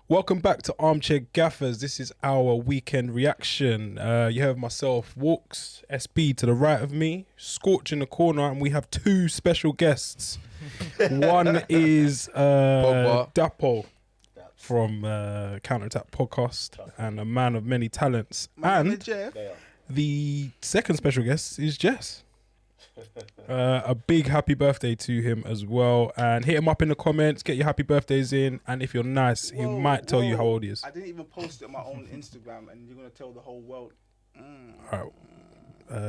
Welcome back to Armchair Gaffers. This is our weekend reaction. You have myself, Walks, SB to the right of me, Scorch in the corner, and we have two special guests. One is Dapo from Counterattack Podcast and a man of many talents. And the second special guest is Jess. A big happy birthday to him as well, and hit him up in the comments, get your happy birthdays in, and if you're nice, he might tell you how old he is. I didn't even post it on my own Instagram, and you're gonna tell the whole world. Alright,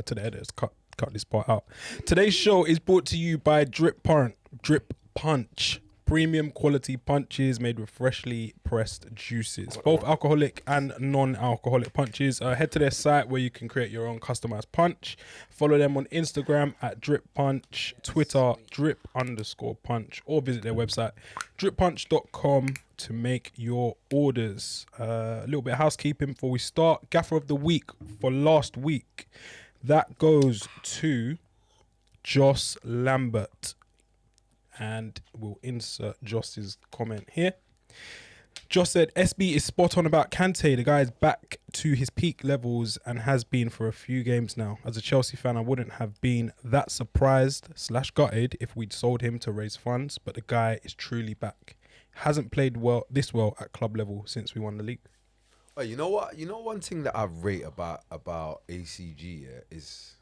to the editors, cut this part out. Today's show is brought to you by Drip Punch. Premium quality punches made with freshly pressed juices, both alcoholic and non-alcoholic punches. Head to their site where you can create your own customized punch. Follow them on Instagram at Drip Punch, Twitter drip_punch, or visit their website drippunch.com to make your orders. A little bit of housekeeping before we start. Gaffer of the week for last week, that goes to Joss Lambert. And we'll insert Joss's comment here. Joss said, SB is spot on about Kante. The guy is back to his peak levels and has been for a few games now. As a Chelsea fan, I wouldn't have been that surprised / gutted if we'd sold him to raise funds, but the guy is truly back. Hasn't played this well at club level since we won the league. Oh, you know what? You know one thing that I rate about ACG is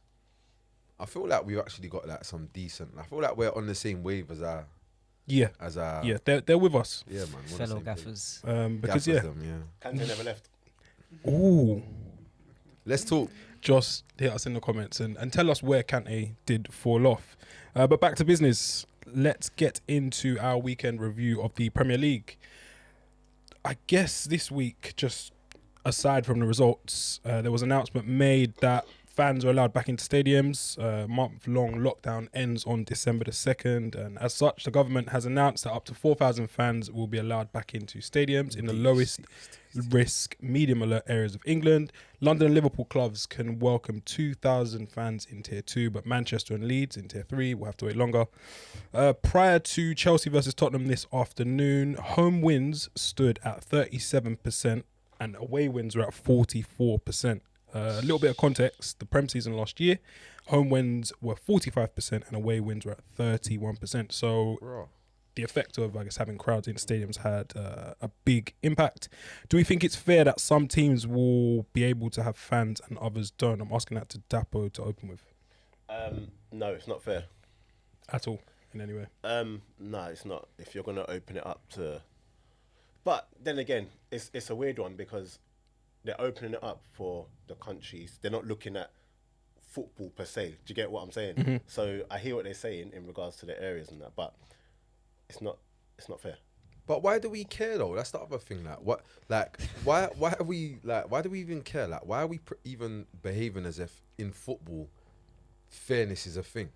I feel like we've actually got like some decent. I feel like we're on the same wave as our. Yeah, they're with us. Yeah, man. Fellow gaffers. Because Kante never left. Ooh, let's talk. Joss, hit us in the comments and tell us where Kante did fall off. But back to business. Let's get into our weekend review of the Premier League. I guess this week, just aside from the results, there was an announcement made that fans are allowed back into stadiums. Month-long lockdown ends on December the 2nd, and as such, the government has announced that up to 4,000 fans will be allowed back into stadiums in the lowest risk, medium alert areas of England. London and Liverpool clubs can welcome 2,000 fans in Tier 2, but Manchester and Leeds in Tier 3 will have to wait longer. Prior to Chelsea versus Tottenham this afternoon, home wins stood at 37% and away wins were at 44%. A little bit of context, the Prem season last year, home wins were 45% and away wins were at 31%. So the effect of, I guess, having crowds in stadiums had a big impact. Do we think it's fair that some teams will be able to have fans and others don't? I'm asking that to Dapo to open with. No, it's not fair. At all, in any way? No, it's not. If you're going to open it up to... But then again, it's a weird one because they're opening it up for the countries. They're not looking at football per se. Do you get what I'm saying? Mm-hmm. So I hear what they're saying in regards to the areas and that, but it's not fair. But why do we care though? That's the other thing. Why are we why do we even care? Like, why are we even behaving as if in football fairness is a thing?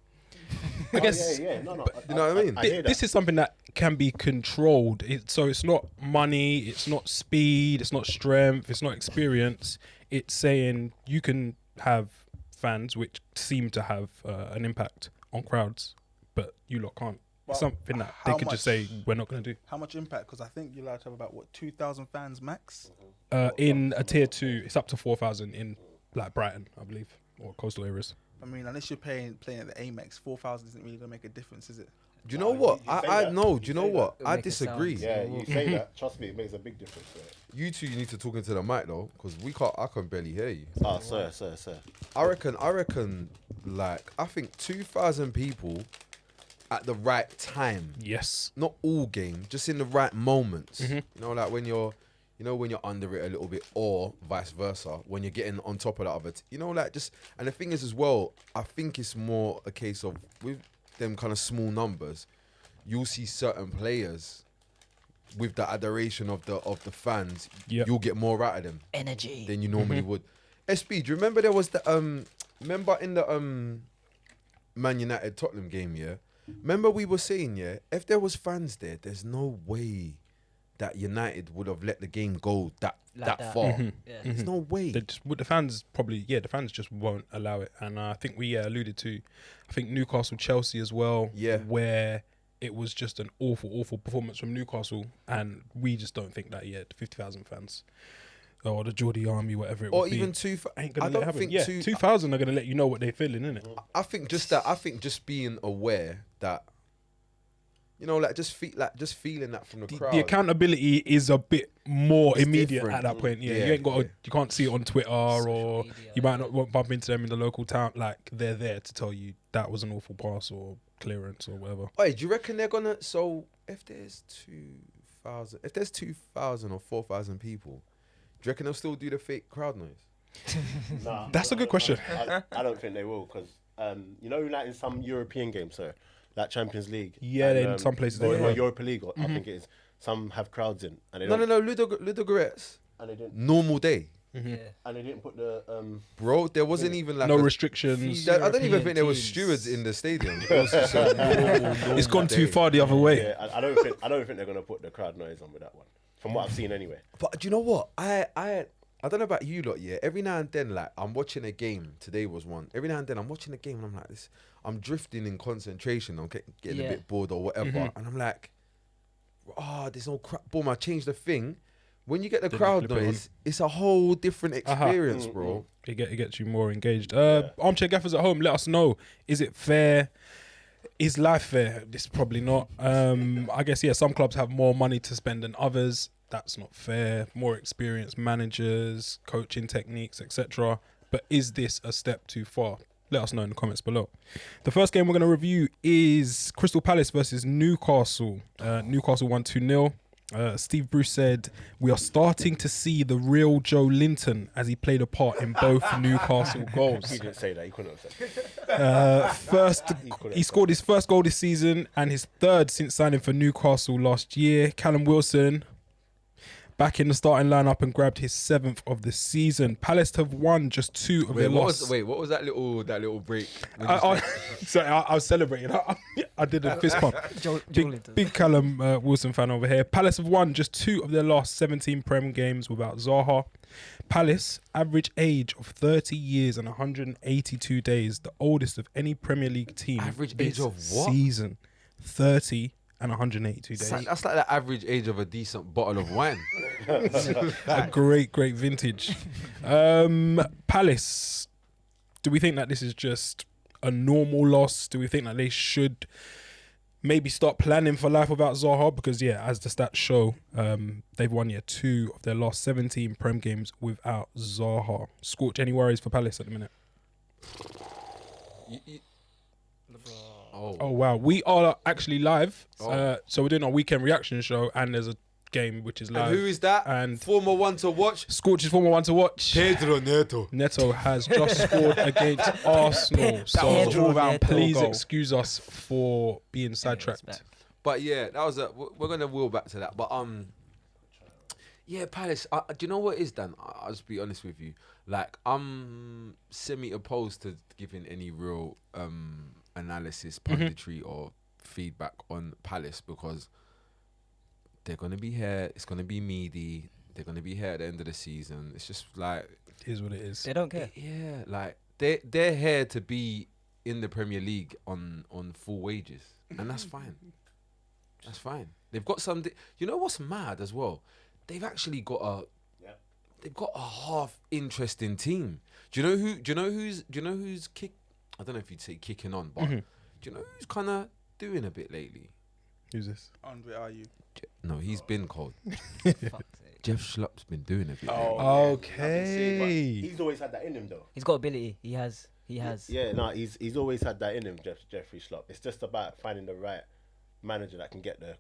I guess, No. You know what I mean? This is something that can be controlled. So it's not money, it's not speed, it's not strength, it's not experience. It's saying you can have fans which seem to have an impact on crowds, but you lot can't. It's something that they could just say, we're not going to do. How much impact? Because I think you're allowed to have about, 2,000 fans max? In a Tier 2, it's up to 4,000 in like Brighton, I believe, or coastal areas. I mean, unless you're playing at the Amex, 4,000 isn't really going to make a difference, is it? Do you know what? I know. Do you know what? I Make it disagree. sound- Yeah, you say that. Trust me, it makes a big difference. You two, you need to talk into the mic though, because I can barely hear you. Oh, sir. I reckon, like, I think 2,000 people at the right time. Yes. Not all game, just in the right moments. You know, like when you're under it a little bit, or vice versa, when you're getting on top of that other, and the thing is as well, I think it's more a case of with them kind of small numbers, you'll see certain players with the adoration of the fans, you'll get more out of them Energy. than you normally would. SB, do you remember there was the remember in the Man United Tottenham game, yeah? Remember we were saying, yeah, if there was fans there, there's no way that United would have let the game go that Like that far. Yeah. There's no way. The fans probably, the fans just won't allow it. And I think we alluded to, I think Newcastle, Chelsea as well, where it was just an awful performance from Newcastle, and we just don't think that the 50,000 fans or the Geordie Army, whatever it Or would be, even ain't gonna I let it don't happen. think 2,000 are gonna let you know what they're feeling, innit? I think just that. I think just being aware that, you know, like just feeling that from the crowd. The accountability is a bit more It's immediate different. at that point. Yeah, Yeah, you ain't got. yeah. You can't see it on Twitter, or media, you might not bump into them in the local town. Like they're there to tell you that was an awful pass or clearance or whatever. Wait, do you reckon they're gonna? So if there's 2,000 or 4,000 people, do you reckon they'll still do the fake crowd noise? Nah, That's a good question. I don't think they will, because you know, like in some European games, so like Champions League. Yeah, and, in some places or, they or will. Europa League, I think it is. Some have crowds in, and they No, don't. Ludogorets. And they didn't. Normal day, Yeah. And they didn't put the bro. There wasn't even like No a- restrictions. I don't even European think there was teams. stewards in the stadium. It was just a normal It's gone day. too far the other way. Yeah, I don't think they're gonna put the crowd noise on with that one. From what I've seen, anyway. But do you know what? I don't know about you lot, yeah. Every now and then, like I'm watching a game. Today was one. Every now and then, I'm watching a game and I'm like this. I'm drifting in concentration. I'm getting a Yeah. bit bored or whatever, and I'm like, there's no crowd. Boom! I changed the thing. When you get the Then you crowd flip it on. noise, it's a whole different experience, bro. It gets you more engaged. Armchair gaffers at home, let us know. Is it fair? Is life fair? This is probably not. I guess some clubs have more money to spend than others. That's not fair. More experienced managers, coaching techniques, etc. But is this a step too far? Let us know in the comments below. The first game we're going to review is Crystal Palace versus Newcastle. Newcastle won 2-0. Steve Bruce said, "We are starting to see the real Joe Linton as he played a part in both Newcastle goals." He didn't say that. He couldn't have said. He scored his first goal this season and his third since signing for Newcastle last year. Callum Wilson back in the starting lineup and grabbed his 7th of the season. Palace have won just 2 of their losses. What was that little break? Sorry, I was celebrating. I did a fist pump. Linton. Big Callum Wilson fan over here. Palace have won just 2 of their last 17 Prem games without Zaha. Palace, average age of 30 years and 182 days, the oldest of any Premier League team. Average this age of what? Season, 30 and 182 days. That's like the average age of a decent bottle of wine. A great vintage. Palace, do we think that this is just a normal loss? Do we think that they should maybe start planning for life without Zaha? Because as the stats show, they've won 2 of their last 17 Prem games without Zaha. Scorch, any worries for Palace at the minute? Oh wow, we are actually live. So we're doing our weekend reaction show, and there's a game which is live. And who is that? And former one to watch. Scorch's former one to watch. Pedro Neto. Neto has just scored against Arsenal. So Pedro Neto please goal. excuse us for being sidetracked. respect. But yeah, that was we're gonna wheel back to that. But yeah, Palace. Do you know what it is, Dan? I'll just be honest with you. Like, I'm semi-opposed to giving any real analysis, punditry, or feedback on Palace, because they're gonna be here. It's gonna be meaty. They're gonna be here at the end of the season. It's just like, It is what it is. They don't care. yeah, like they're here to be in the Premier League on full wages, and that's fine. That's fine. They've got some. You know what's mad as well? They've actually got a. They've got a half interesting team. Do you know who's kick? I don't know if you'd say kicking on, but do you know who's kind of doing a bit lately? Who's this? Andre, are you? No, he's been cold. Fuck's sake. Jeff Schlupp's been doing a bit. lately. Okay. He's always had that in him, though. He's got ability. He has. Yeah, no, he's always had that in him, Jeffrey Schlupp. It's just about finding the right manager that can get the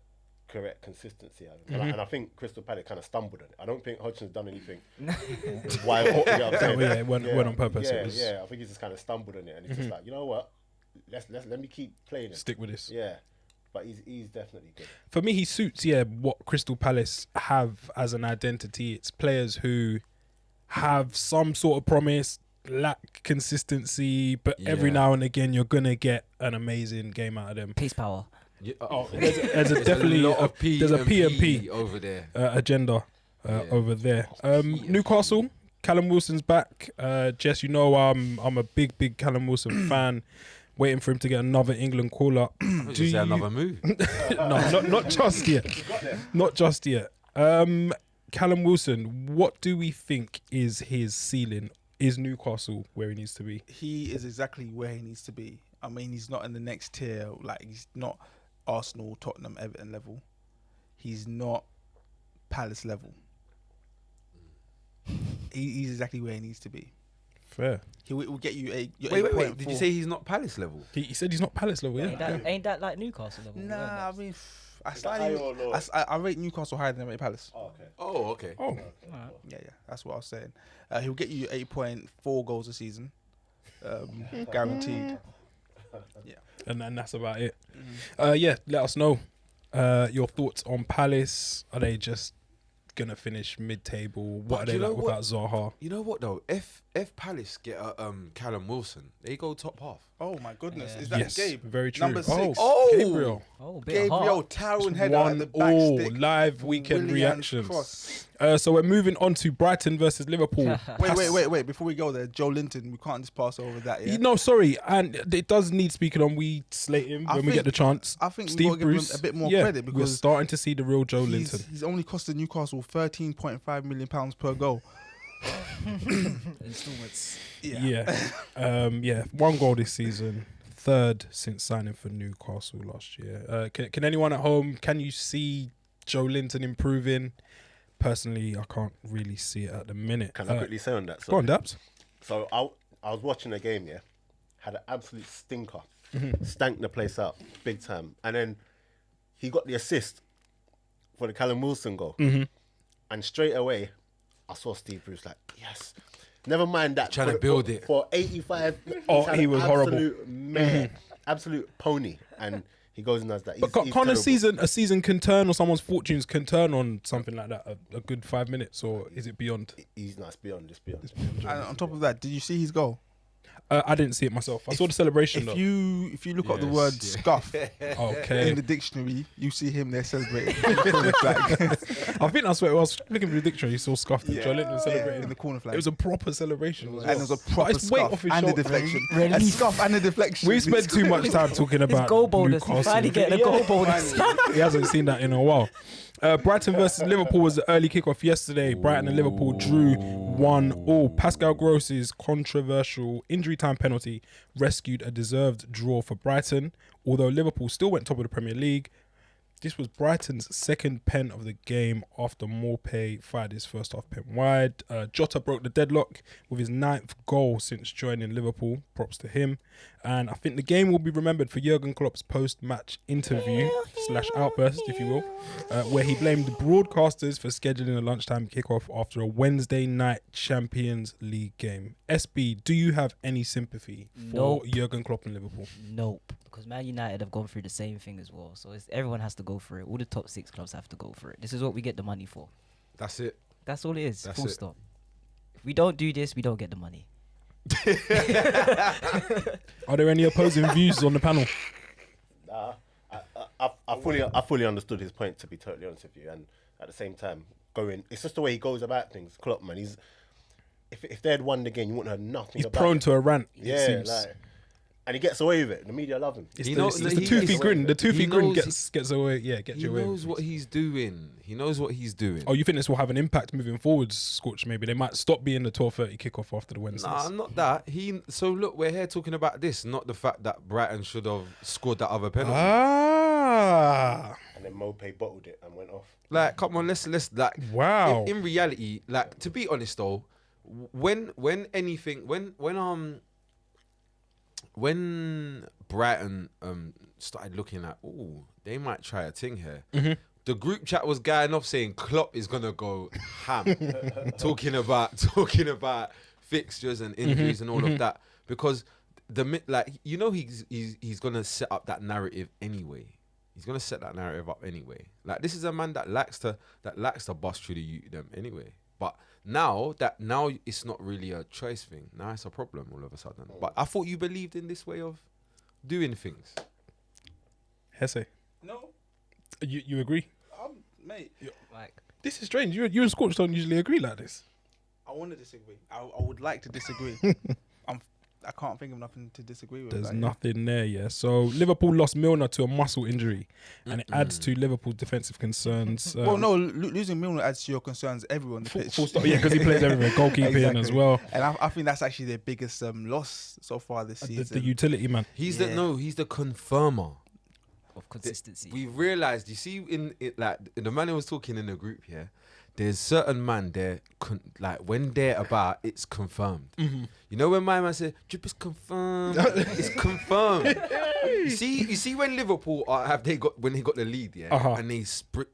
correct consistency out of it. And I think Crystal Palace kind of stumbled on it. I don't think Hodgson's done anything. Why? You know what I'm saying? It went on purpose. Yeah, It was I think he's just kind of stumbled on it, and it's just like, you know what? Let me keep playing it. stick with this. Yeah, but he's definitely good. For me, he suits what Crystal Palace have as an identity. It's players who have some sort of promise, lack consistency, but every Yeah. now and again you're gonna get an amazing game out of them. Peace power. Yeah, Oh, there's a definitely lot of P there's a and P and P P over there. agenda Yeah. over there. P and Newcastle, Callum Wilson's back. Jess, you know I'm a big Callum Wilson fan. Waiting for him to get another England call up. Do you say another move? No, not just yet. Not just yet. Callum Wilson, what do we think is his ceiling? Is Newcastle where he needs to be? He is exactly where he needs to be. I mean, he's not in the next tier. Like, he's not Arsenal, Tottenham, Everton level. He's not Palace level. He's exactly where he needs to be. Fair. He will get you a. Wait. Did you say he's not Palace level? He said he's not Palace level, yeah. Ain't that like Newcastle level? Nah, I mean, I Is that high or low? I rate Newcastle higher than I rate Palace. Oh, okay. Oh, okay. Oh, Yeah, that's what I was saying. He'll get you 8.4 goals a season, guaranteed. Yeah. and then that's about it. Mm-hmm. Yeah, let us know your thoughts on Palace. Are they just gonna finish mid-table? What But are they you know like what? without Zaha? You know what though? If Palace get Callum Wilson, they go top half. Oh my goodness, Yeah. is that Yes, Gabe? very true. Number 6. Oh! Gabriel. Oh, bit of Gabriel heart. towering header at the 1 back all stick. live weekend Willian reactions. cross. So we're moving on to Brighton versus Liverpool. Wait. Before we go there, Joe Linton, we can't just pass over that. Yeah. No, sorry, and it does need speaking on. We slate him I when we get think- the chance. I think Steve we've got to give him Bruce, a bit more yeah, credit we're because starting to see the real Joe Linton. he's only costed Newcastle £13.5 million per goal. Installments. Yeah, 1 goal this season, 3rd since signing for Newcastle last year. Can anyone at home? Can you see Joe Linton improving? Personally, I can't really see it at the minute. Can I quickly say on that? Go on, Daps. So I was watching the game, yeah. Had an absolute stinker. Mm-hmm. Stank the place up big time. And then he got the assist for the Callum Wilson goal. Mm-hmm. And straight away, I saw Steve Bruce like, yes. Never mind that. Trying to For- build for- it. For 85. Oh, had he an was horrible. absolute mare, absolute pony. And he goes and does that. But He's can't terrible. a season can turn, or someone's fortunes can turn on something like that? A good 5 minutes, or is it beyond? He's nice, beyond. And on top of that, did you see his goal? I didn't see it myself. I saw the celebration though. If you look up the Yes, word yeah. scuff Okay. in the dictionary, you see him there celebrating in the corner flag. I think that's what it was. Looking through the dictionary, you saw scuffed. Yeah. Joe Linton in celebrating. the corner flag. It was a proper celebration. as and well. it was a But proper it's weight off scuff his and a shoulder. deflection. A Relief. scuff and a deflection. We spent too much time talking about It's goal bonus. Newcastle. He's finally getting a goal bonus. He hasn't seen that in a while. Brighton versus Liverpool was the early kickoff yesterday. Brighton and Liverpool drew 1-1. Pascal Gross's controversial injury time penalty rescued a deserved draw for Brighton, although Liverpool still went top of the Premier League. This was Brighton's second pen of the game after Morpay fired his first half pen wide. Jota broke the deadlock with his 9th goal since joining Liverpool. Props to him. And I think the game will be remembered for Jurgen Klopp's post-match interview / outburst, if you will, where he blamed the broadcasters for scheduling a lunchtime kickoff after a Wednesday night Champions League game. SB, do you have any sympathy for Nope. Jurgen Klopp and Liverpool? Nope, because Man United have gone through the same thing as well. So everyone has to go for it. All the top 6 clubs have to go for it. This is what we get the money for. That's it. That's all it is. That's Full it. stop. If we don't do this, we don't get the money. Are there any opposing views on the panel? Nah, I fully understood his point, to be totally honest with you, and at the same time, it's just the way he goes about things. Klopp, man, if they had won the game, you wouldn't have nothing. He's about prone it. to a rant, it Yeah, seems. like, and he gets away with it. The media love him. It's He the, knows- it's the he- toothy he's- grin. The toothy he grin knows- gets away. Yeah, gets He you away. knows with what it. he's doing. He knows what he's doing. Oh, you think this will have an impact moving forwards, Scorch? Maybe they might stop being the 12:30 kickoff after the Wednesdays. Nah, not that. So look, we're here talking about this, not the fact that Brighton should have scored that other penalty. Ah, And then Mopay bottled it and went off. Like, come on, let's like. wow. In reality, like, to be honest though, when Brighton started looking at, oh, they might try a thing here. Mm-hmm. The group chat was going off saying Klopp is gonna go ham, talking about fixtures and injuries and all of that, because he's gonna set up that narrative anyway. He's gonna set that narrative up anyway. Like, this is a man that likes to bust through the youth them anyway. But now it's not really a choice thing. Now it's a problem all of a sudden. But I thought you believed in this way of doing things. Hesse. No, You agree? mate. Like, This is strange. You and Scorch don't usually agree like this. I want to disagree. I would like to disagree. I can't think of nothing to disagree with. There's like, nothing there, yeah. So Liverpool lost Milner to a muscle injury, and it adds to Liverpool's defensive concerns. Well, no, losing Milner adds to your concerns. Everyone on the pitch. Full stop. Yeah, because he plays everywhere, goalkeeping as well. And I think that's actually their biggest loss so far this season. The utility man. He's Yeah. he's the confirmer. of consistency. We realized, you see, in it, like the man who was talking in the group here, there's certain man there, like when they're about, it's confirmed. You know when my man said, "Drip is confirmed," it's confirmed. You see when Liverpool when they got the lead, yeah, and they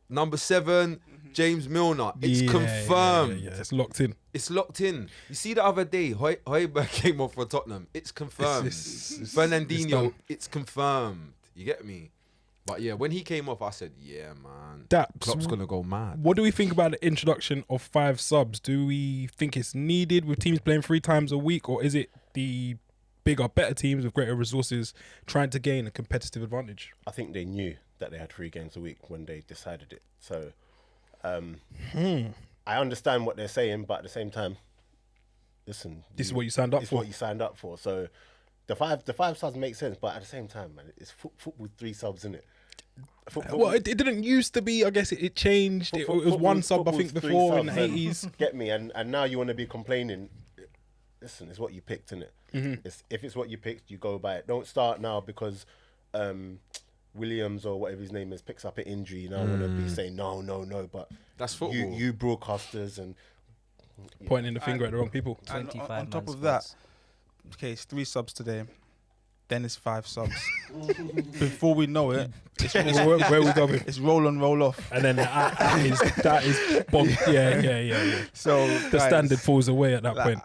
number 7, James Milner, it's confirmed. Yeah, it's locked in. It's locked in. You see the other day, Højbjerg came off for Tottenham. It's confirmed. Fernandinho, it's confirmed. You get me? But yeah, when he came off, I said, yeah, man. Daps, Klopp's going to go mad. What do we think about the introduction of 5 subs? Do we think it's needed with teams playing 3 times a week, or is it the bigger, better teams with greater resources trying to gain a competitive advantage? I think they knew that they had 3 games a week when they decided it. So I understand what they're saying, but at the same time, listen. This is what you signed up It's for. what you signed up for. So the five subs make sense, but at the same time, man, it's football with 3 subs in it. Well, it didn't used to be. I guess it changed. It was 1 sub, I think, before in the 80s. Get me? And now you want to be complaining. Listen, it's what you picked, innit? If it's what you picked, you go by it. Don't start now because Williams or whatever his name is picks up an injury. You know, I want to be saying no. But That's football. You broadcasters and Pointing the finger at the wrong people. And 25 on top man of that, squads. okay, it's 3 subs today. Then it's 5 subs. Before we know it, Where we going? it's roll on, roll off. And then that is bonk. Yeah. So The guys, standard falls away at that like, point.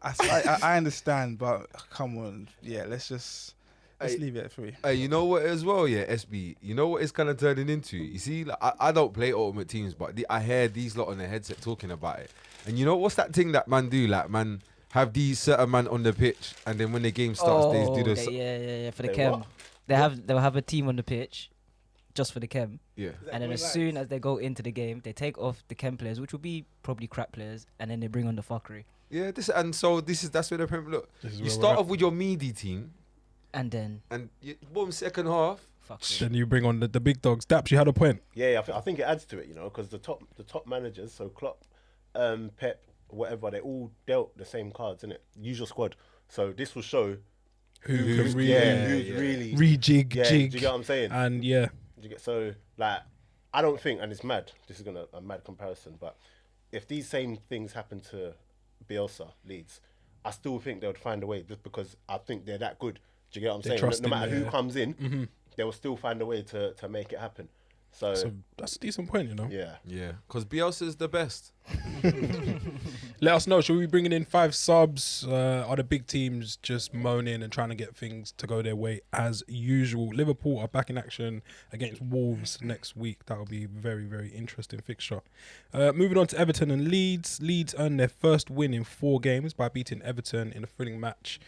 I understand, but come on, yeah, let's Hey, leave it at 3. Hey, you know what as well, yeah, SB? You know what it's kind of turning into? You see, like, I don't play Ultimate Teams, but I hear these lot on the headset talking about it. And you know what's that thing that man do? Like, man, have these certain man on the pitch, and then when the game starts, they do this. Yeah, for the They chem. what? They'll have a team on the pitch just for the chem. Yeah. And then as soon as they go into the game, they take off the chem players, which will be probably crap players, and then they bring on the fuckery. Yeah, that's where the Premier look. This is You where start we're off with your meaty team, And then and boom, second half. fuck at. it. Then you bring on the big dogs. Daps, you had a point. Yeah, I think it adds to it, you know, because the top managers, so Klopp, Pep, whatever, they all dealt the same cards, innit? Usual squad. So this will show Who's who's really really rejig, yeah, jig, do you get what I'm saying? and yeah. Do you get, so like I don't think, and it's mad. This is a mad comparison, but if these same things happen to Bielsa, Leeds, I still think they would find a way, just because I think they're that good. Do you get what I'm They saying? trust No him, matter who yeah. comes in, they will still find a way to make it happen. So So that's a decent point, you know. yeah. Yeah, because Bielsa's the best. Let us know. Should we be bringing in 5 subs? Are the big teams just moaning and trying to get things to go their way as usual? Liverpool are back in action against Wolves next week. That will be a very, very interesting fixture. Moving on to Everton and Leeds. Leeds earned their first win in 4 games by beating Everton in a thrilling match.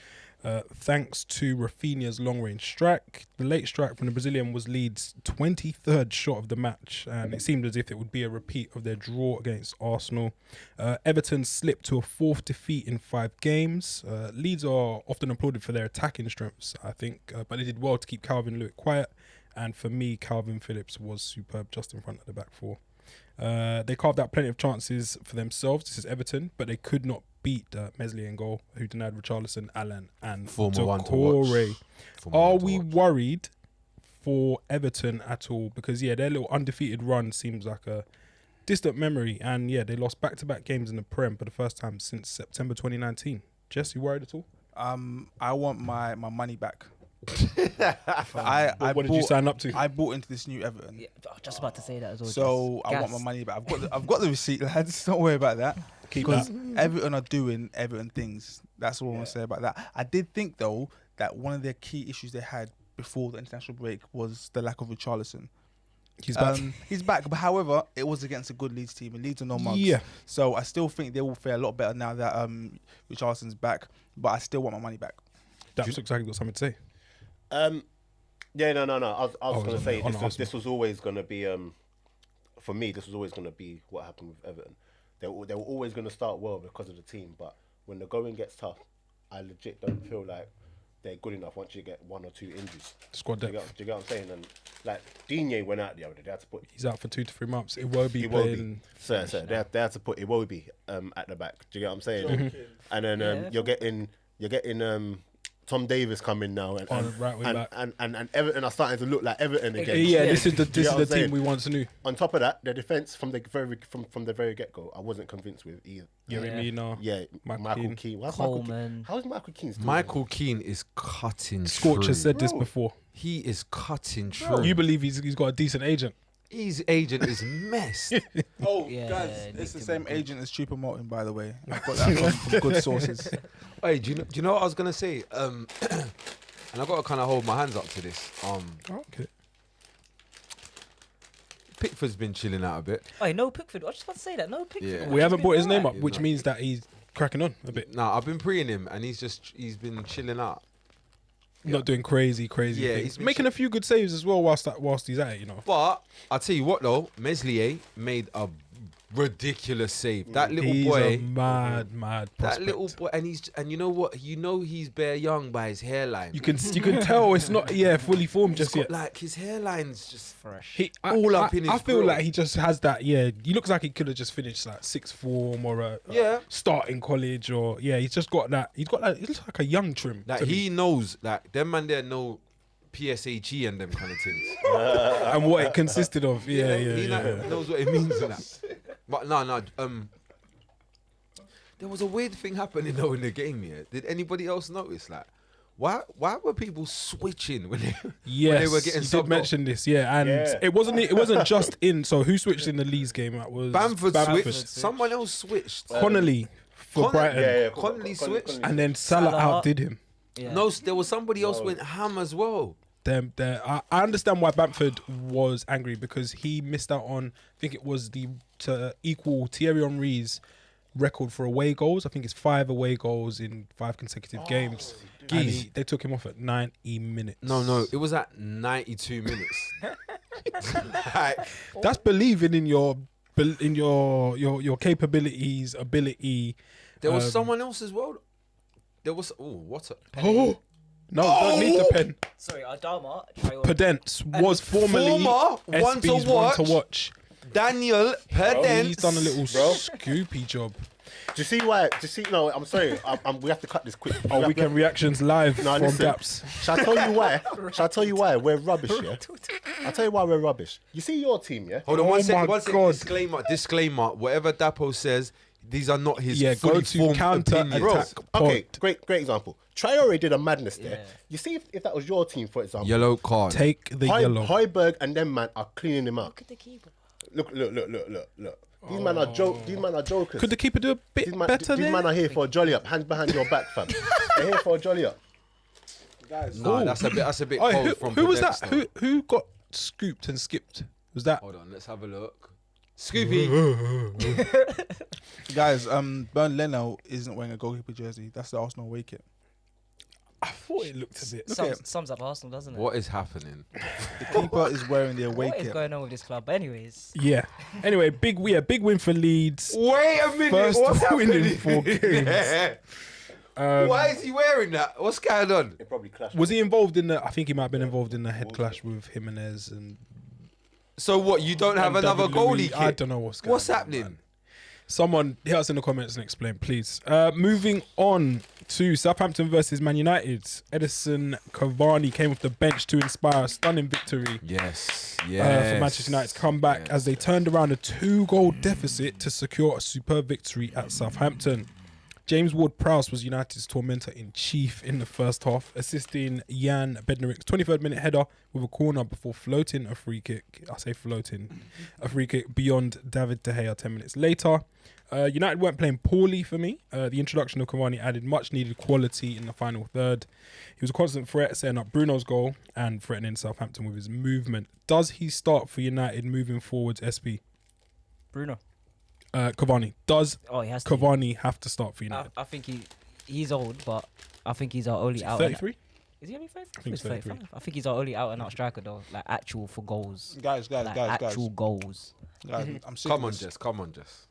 Thanks to Rafinha's long-range strike. The late strike from the Brazilian was Leeds' 23rd shot of the match, and it seemed as if it would be a repeat of their draw against Arsenal. Everton slipped to a 4th defeat in 5 games. Leeds are often applauded for their attacking strengths, I think, but they did well to keep Calvin Lewis quiet, and for me, Calvin Phillips was superb just in front of the back 4. They carved out plenty of chances for themselves. This is Everton, but they could not beat Mesley in goal, who denied Richarlison, Allen, and Former one to Doucouré. watch. Former Are one to we watch. worried for Everton at all? Because their little undefeated run seems like a distant memory, and they lost back-to-back games in the Prem for the first time since September 2019. Jess, you worried at all? I want my money back. What did you sign up to? I bought into this new Everton. Yeah, I was just about to say that as well. So Jess. I want Gas. my money back. I've got the receipt, lads. Don't worry about that. Keep Because that. Everton are doing Everton things. That's all I want to say about that. I did think though that one of their key issues they had before the international break was the lack of Richarlison. He's back. He's back, but however, it was against a good Leeds team, and Leeds are no mugs. Yeah. So I still think they will fare a lot better now that Richarlison's back. But I still want my money back. That's exactly got something to say. Yeah, no. I was Oh, going to on say the- on this was always going to be for me. This was always going to be what happened with Everton. They were always going to start well because of the team, but when the going gets tough, I legit don't feel like they're good enough once you get 1 or 2 injuries. Squad Do you depth. get what I'm saying? And like Digne went out the other day. They had to put He's out for 2 to 3 months. It will be playing. Sir, they had to put Iwobi at the back. Do you get what I'm saying? And then Yeah. you're getting Tom Davis coming now, and On right wing back. and Everton are starting to look like Everton again. Yeah, this is the You get what I'm team saying? we once knew. On top of that, their defense from the very get go, I wasn't convinced with either. Gary Mina. Yeah, Michael Michael Keane. Keane. How's Coleman. How's Michael Keane still Michael Keane is cutting Scorch through. has said this Bro. before. He is cutting through. You believe he's got a decent agent? His agent is messed. Oh, Yeah, guys, Nick it's the Tim same Martin. agent as Chupa Martin, by the way. I've got that from good sources. Hey, do you know what I was gonna say? And I gotta kind of hold my hands up to this. Okay. Pickford's been chilling out a bit. Oh, no Pickford. I was just about to say that. No Pickford. Yeah. We haven't brought his name up, Yeah, which no. means that he's cracking on a bit. Nah, I've been preying him, and he's been chilling out. Not doing crazy Yeah, things. he's been Making a few good saves as well whilst he's at it, you know. But I'll tell you what though, Meslier made a ridiculous save. That little He's a boy, mad that prospect. little boy, and you know what? You know he's bare young by his hairline. You can tell it's not fully formed He's just got, yet. like his hairline's just Fresh. all up in his I feel grill. like he just has that. Yeah, he looks like he could have just finished like sixth form or a start in college or he's just got that. He's got that. He looks like a young trim. Like to me. he knows that them man there know PSAG and them kind of things. And what it consisted of. He Yeah. knows what it means and that. But no. There was a weird thing happening though in the game here. Did anybody else notice that? Why were people switching when they Yes, they were getting you subbed did off? mention this, and Yeah. it wasn't just in. So who switched in the Leeds game? That was Bamford switched. switched. Someone else switched. Connolly for Connolly- Brighton, Yeah, Connolly switched. and then Salah Salah. outdid him. Yeah. No, there was somebody else went ham as well. I understand why Bamford was angry because he missed out on. I think it was to equal Thierry Henry's record for away goals. I think it's 5 away goals in 5 consecutive games. And Geez. they took him off at 90 minutes. No, it was at 92 minutes. Like, That's believing in your capabilities, ability. there was Um, someone else as well. There was what a Oh no! Don't need the pen. Sorry, Adama. Pedence was formerly former one to SB's one to watch. watch. Daniel Pedence. He's done a little Bro. scoopy job. Do you see why? No, I'm sorry. We have to cut this quick. Our weekend reactions live No, from listen. Daps. Shall I tell you why? Shall I tell you why we're rubbish? Yeah. I'll tell you why we're rubbish. You see your team, yeah. Hold on, Oh one my second. God. Disclaimer. Whatever Dapo says, these are not his Yeah, go fully to formed counter opinions. Bro, attack. okay, pod. great example. Traore did a madness there. Yeah. You see, if that was your team, for example, Yellow card. Take the yellow. Højbjerg and them man are cleaning him up. Look at the keeper. Look. These men are jokers. Could the keeper do a bit these man, better these there? man are here for a jolly up, hands behind your back, fam. They're here for a jolly up. Guys, No, that's a bit Oh, cold from who was Pedence, that? though. Who got scooped and skipped? Was that? Hold on, let's have a look. Scoopy. guys, Bernd Leno isn't wearing a goalkeeper jersey. That's the Arsenal away kit. I thought it looked a bit. Sums up Arsenal, doesn't it? What is happening? The keeper is wearing the away What is kit. going on with this club? But anyways, Yeah. Anyway, big win for Leeds. Wait a minute. First what's win in happening? 4 games. Why is he wearing that? What's going on? They probably clashed. Was he involved in the? I think he might have been involved in the head clash with Jimenez and. So what? You don't have and another David Luiz. goalie kit? I don't know what's going What's on. happening? Man. Someone hit us in the comments and explain, please. Moving on to Southampton versus Man United. Edison Cavani came off the bench to inspire a stunning victory Yes. for Manchester United's comeback as they turned around a 2-goal deficit to secure a superb victory at Southampton. James Ward-Prowse was United's tormentor in chief in the first half, assisting Jan Bednarek's 23rd minute header with a corner before floating a free kick. I say floating, a free kick beyond David De Gea 10 minutes later. United weren't playing poorly for me. The introduction of Cavani added much needed quality in the final third. He was a constant threat, setting up Bruno's goal and threatening Southampton with his movement. Does he start for United moving forwards, SP? Bruno. Cavani. Does Oh, he has to. Cavani have to start for United? I think he's old, but I think he's our only out. 33? Is he only 35? I think He's he's 33. 35. I think he's our only out and out striker though, like actual for goals. Guys, Like actual goals. I'm sick Come of on, this. Jess. Come on, Jess.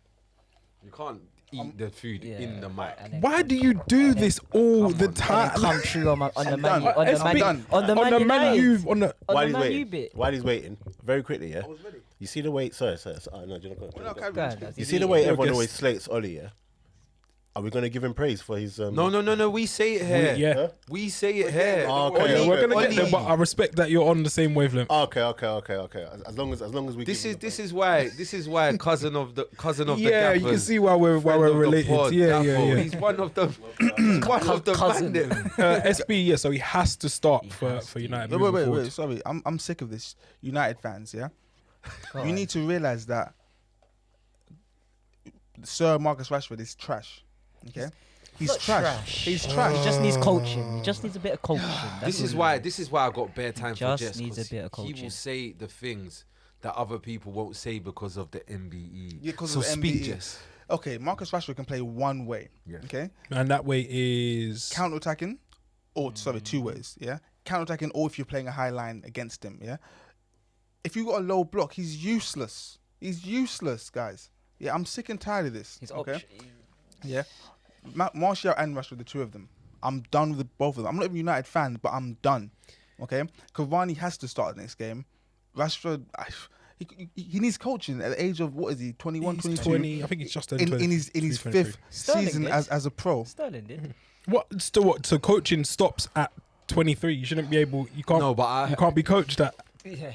You can't eat the food Yeah. in the mic. And then Why do you do this all the and then time? come true on the I'm Man done. U- on the It's Man big- U- done. on the on the Man Man U, United. on the While On he's the Man U waiting, bit. while he's waiting, very quickly, yeah. You see the way? Sorry. Oh, no, do you not go? carry Go on. on, that's You his see the eating. way Your everyone guess. always slates Ollie, yeah? Are we gonna give him praise for his? No. We say it here. yeah. We say it here. Oh, okay. Yeah, Ollie, we're gonna Ollie. get there, but I respect that you're on the same wavelength. Okay. As long as we. This give is him why cousin of the Yeah, you can Gaffers, see why we're friend of the related. pod, Yeah, Gaffer. yeah. He's one of the one of the Cousin. bandit. SB, yeah. So he has to start He for has to. United. Wait, moving wait, forward. wait. Sorry, I'm sick of this. United fans, yeah. Go You on. need to realize that Sir Marcus Rashford is trash. Okay, he's Not trash. He's He trash. just needs coaching. He just needs a bit of coaching. This is why I got bare time for Just Jess. needs a 'cause bit of He coaching. will say the things that other people won't say because of the MBE. Yeah, 'cause so of the speak, MBE. Jess. Okay, Marcus Rashford can play one way. Yeah. Okay, And that way is counter attacking, or sorry, two ways. Yeah, counter attacking, or if you're playing a high line against him. Yeah, if you got a low block, he's useless. He's useless, guys. Yeah, I'm sick and tired of this. His okay, option. yeah, Martial and Rashford, the two of them. I'm done with both of them. I'm not even a United fan, but I'm done. Okay, Cavani has to start the next game. Rashford, he needs coaching at the age of what is he? 21, he's 22. 20. I think he's just in his 23. fifth Sterling season did. as a pro. Sterling did. What? Still, what? So coaching stops at 23. You shouldn't be able. You can't. No, but you can't be coached at. Yeah.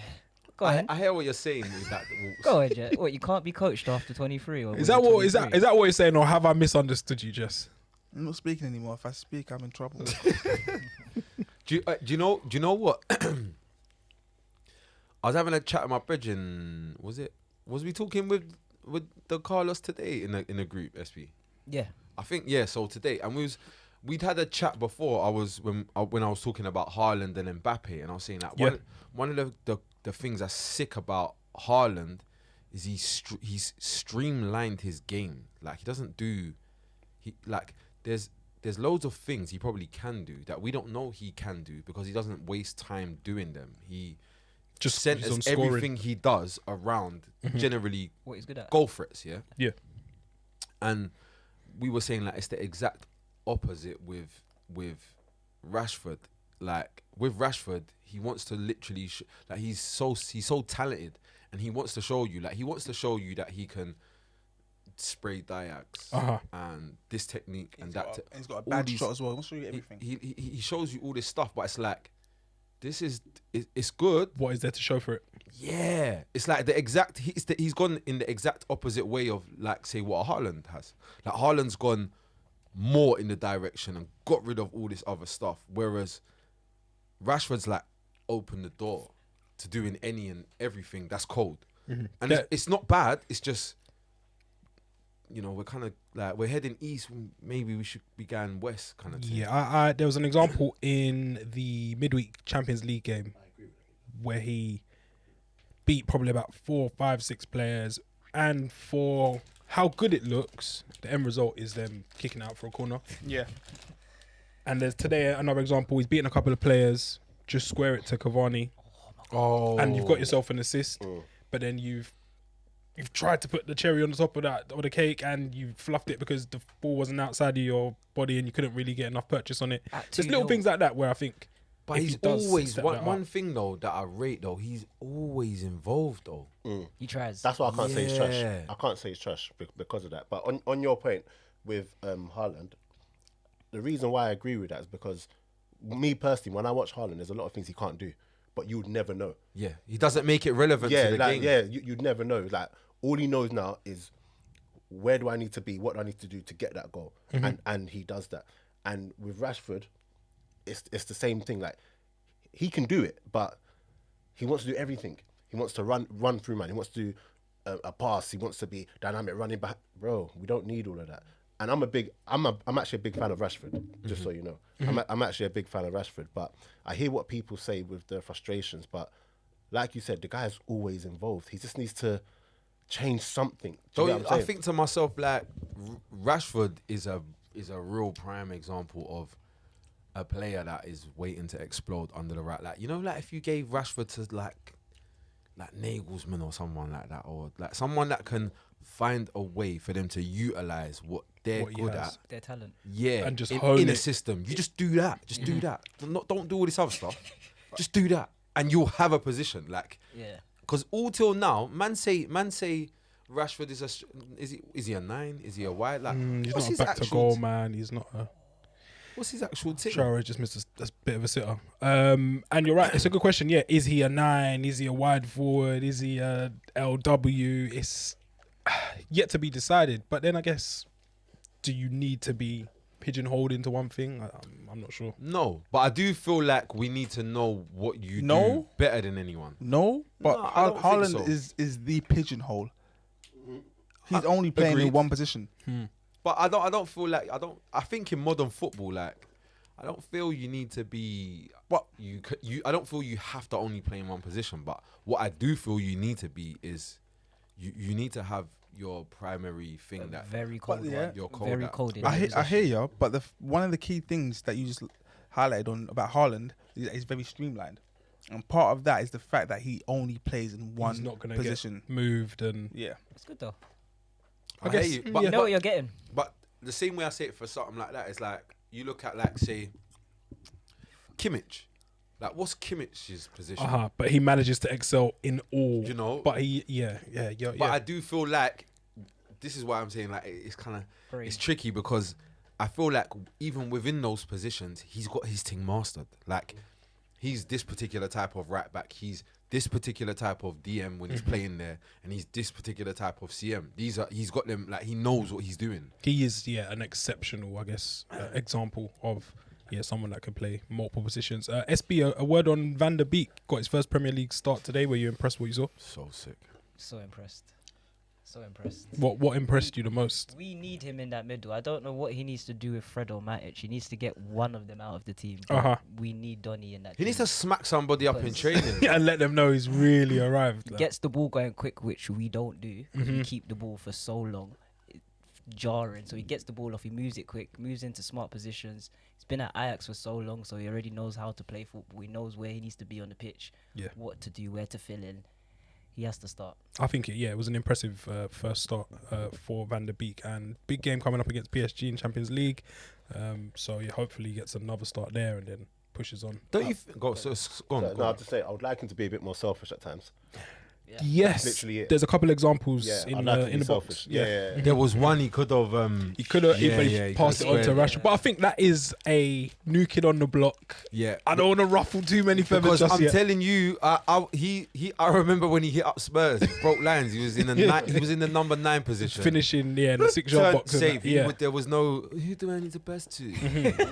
Go ahead. I hear what you're saying. With that. Go ahead, Jet. What, you can't be coached after 23? Or Is was that it what? Is that 23? is that what you're saying, or have I misunderstood you, Jess? I'm not speaking anymore. If I speak, I'm in trouble. Do you know what? I was having a chat with my brethren. Was we talking with the Carlos today in a group, SP? Yeah. I think yeah. So today, and we'd had a chat before. When I was talking about Haaland and Mbappe, and I was saying that Yeah. one of the things that's sick about Haaland is he's streamlined his game. Like he doesn't do, there's loads of things he probably can do that we don't know he can do because he doesn't waste time doing them. He Just he's centers on scoring. everything he does around generally What he's good at. goal threats. Yeah. Yeah. And we were saying like it's the exact opposite with Rashford. Like with Rashford, he wants to literally he's so talented, and he wants to show you that he can spray diags and this technique and that. He's got a all bad these- shot as well. He wants to show you everything. He shows you all this stuff, but it's like it's good. What is there to show for it? Yeah, it's like he's gone in the exact opposite way of like say what Haaland has. Like Haaland's gone more in the direction and got rid of all this other stuff, whereas Rashford's like opened the door to doing any and everything that's cold, and Yeah. it's not bad. It's just we're kind of like we're heading east. Maybe we should be going west, kind of thing. Yeah, I there was an example in the midweek Champions League game where he beat probably about 4, 5, 6 players, and for how good it looks, the end result is them kicking out for a corner. Yeah. And there's today another example. He's beaten a couple of players, just square it to Cavani, and you've got yourself an assist. But then you've tried to put the cherry on the top of that or the cake, and you fluffed it because the ball wasn't outside of your body, and you couldn't really get enough purchase on it. At There's 2-0. little things like that where I think. But if he's he does always step that one up- thing though that I rate though. He's always involved though. He tries. That's why I can't say he's Yeah. trash. I can't say he's trash because of that. But on your point with Haaland, the reason why I agree with that is because me personally, when I watch Haaland, there's a lot of things he can't do, but you'd never know. Yeah, he doesn't make it relevant Yeah, to the like game. you'd never know. Like all he knows now is where do I need to be, what do I need to do to get that goal, and he does that. And with Rashford, it's the same thing. Like he can do it, but he wants to do everything. He wants to run through man. He wants to do a pass. He wants to be dynamic running back. Bro, we don't need all of that. And I'm actually a big fan of Rashford, just so you know. I'm actually a big fan of Rashford, but I hear what people say with the frustrations. But like you said, the guy's always involved. He just needs to change something. Do you get what I'm I saying? think to myself like Rashford is a real prime example of a player that is waiting to explode under the right. Like, you know, like if you gave Rashford to like Nagelsmann or someone like that, or like someone that can find a way for them to utilize what they're What he good has. at. Their talent. Yeah, And just in hone a it. system. You just do that. Just do that. Don't do all this other stuff. Just do that, and you'll have a position. Like, Yeah. because all till now, man say Rashford is he a 9? Is he a wide? Like, He's what's not a his back to actual goal man. He's not a. What's his actual thing? Traore just missed a bit of a sitter. And you're right. It's a good question. Yeah, is he a 9? Is he a wide forward? Is he a LW? It's yet to be decided. But then I guess, do you need to be pigeonholed into one thing? I'm not sure. No, but I do feel like we need to know what you do No. better than anyone. No, but No, I don't think Haaland so. is the pigeonhole. He's only playing in agreed. one position. But I don't feel like I think in modern football, like, I don't feel you need to be. What? I don't feel you have to only play in one position. But what I do feel you need to be is, you need to have your primary thing that Very cold. yeah, one. you're cold Very at. cold. In I that hear position. you, but one of the key things that you just highlighted on about Haaland is that he's very streamlined, and part of that is the fact that he only plays in one He's not going to position. get moved and. Yeah, It's good though. I guess, hear you, yeah. but, You know what you're getting. but the same way I say it for something like that is like, you look at, like, say, Kimmich. Like, what's Kimmich's position? But he manages to excel in all. You know? But he, yeah. But I do feel like, this is why I'm saying, like, it's kind of, Very. it's tricky, because I feel like even within those positions, he's got his thing mastered. Like, he's this particular type of right back. He's this particular type of DM when he's playing there, and he's this particular type of CM. He's got them, like, he knows what he's doing. He is, an exceptional, I guess, example of someone that can play multiple positions. SB, a word on Van der Beek. Got his first Premier League start today. Were you impressed with what you saw? So sick. So impressed. So impressed. What impressed you the most? We need him in that middle. I don't know what he needs to do with Fred or Matic. He needs to get one of them out of the team. We need Donny in that He team. needs to smack somebody up in Because- training. And let them know he's really arrived. Gets the ball going quick, which we don't do. Mm-hmm. We keep the ball for so long. It's jarring. So he gets the ball off, he moves it quick, moves into smart positions. He's been at Ajax for so long, so he already knows how to play football. He knows where he needs to be on the pitch, what to do, where to fill in. He has to start. I think it was an impressive first start for Van der Beek, and big game coming up against PSG in Champions League. So hopefully he gets another start there and then pushes on. Don't you go on? No, Go I on. have to say, I would like him to be a bit more selfish at times. Yes, Literally it. there's a couple examples Yeah, in I'd like to the be box. selfish. Yeah. There was one he could have. He could have he passed it on to could've Rashford, but I think that is a new kid on the block. Yeah. I don't want to ruffle too many feathers Because just I'm yet. telling you, I remember when he hit up Spurs, he broke lines. He was in the he was in the number 9 position. Finishing in the 6-yard Turn box. and save. that, There was no who do I need to pass to?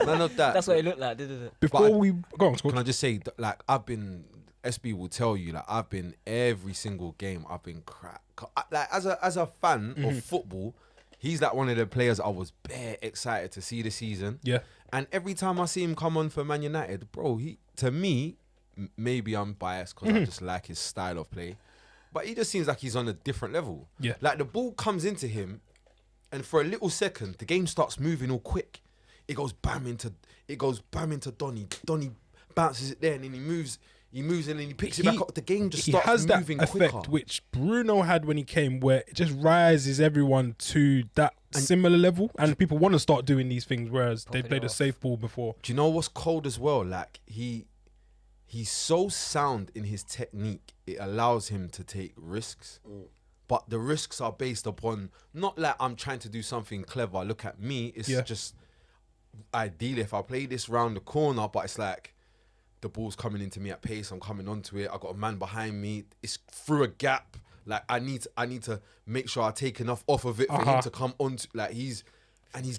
None of that. That's what it looked like, didn't it? Before But we go on, Can I just say, like, SB will tell you, like, I've been every single game. I've been crap. Like, as a fan of football, he's like one of the players I was bare excited to see this season. Yeah. And every time I see him come on for Man United, bro, he to me, maybe I'm biased because I just like his style of play, but he just seems like he's on a different level. Yeah. Like, the ball comes into him, and for a little second, the game starts moving all quick. It goes bam into Donny. Donny bounces it there, and then he moves and then he picks it back up. The game just He starts has that moving effect quicker. which Bruno had when he came, where it just rises everyone to that similar level, and people want to start doing these things, whereas they Popping played a off. safe ball before. Do you know what's cold as well? Like, he's so sound in his technique, it allows him to take risks. But the risks are based upon, not like I'm trying to do something clever. Look at me. It's just, ideally, if I play this round the corner, but it's like, the ball's coming into me at pace, I'm coming onto it, I got a man behind me, it's through a gap. Like, I need to make sure I take enough off of it for him to come onto. Like, he's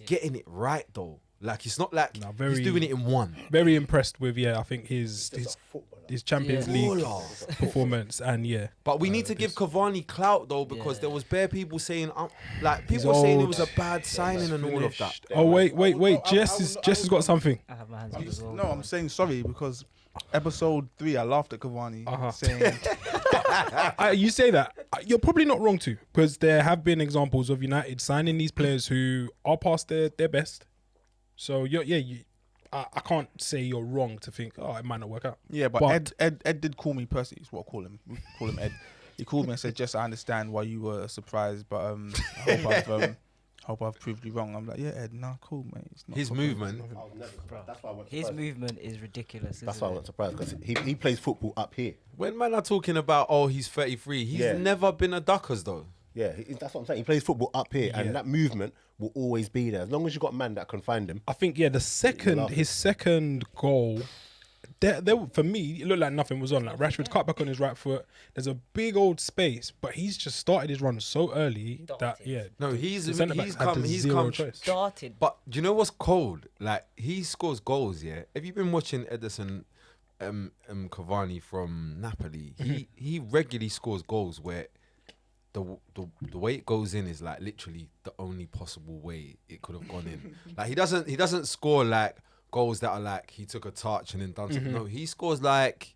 getting it right though. Like, it's not like he's doing it in one. Very impressed with I think his Champions Yeah. League Baller. performance, and But we need to give Cavani clout though, because Yeah. there was bare people saying, like, He's people were saying it old. was a bad signing and all of that. Oh wait, I Jess has got something. I have my hands up as well. No, I'm saying sorry because episode 3 I laughed at Cavani saying You say that, you're probably not wrong too, because there have been examples of United signing these players who are past their best. So I can't say you're wrong to think, oh, it might not work out. Yeah, but Ed did call me personally. Is what I call him. We call him Ed. He called me and said, "Jess, I understand why you were surprised, but I hope I've proved you wrong." I'm like, "Yeah, Ed, nah, cool, mate." It's not His movement. I was never surprised. That's why I wasn't His surprised. movement is ridiculous. That's isn't why I it? wasn't surprised because he plays football up here. When man are talking about, oh, he's 33, he's Yeah. never been a Duckers though. Yeah, that's what I'm saying. He plays football up here, Yeah. and that movement will always be there as long as you got a man that can find him. I think his second goal, there for me, it looked like nothing was on. Like Rashford cut back on his right foot. There's a big old space, but he's just started his run so early that Started. No, he's the centre-backs had he's zero come. choice. Started. But do you know what's cold? Like he scores goals. Yeah. Have you been watching Edison Cavani from Napoli? He regularly scores goals where the way it goes in is like literally the only possible way it could have gone in. Like he doesn't score like goals that are like he took a touch and then done something. No, he scores like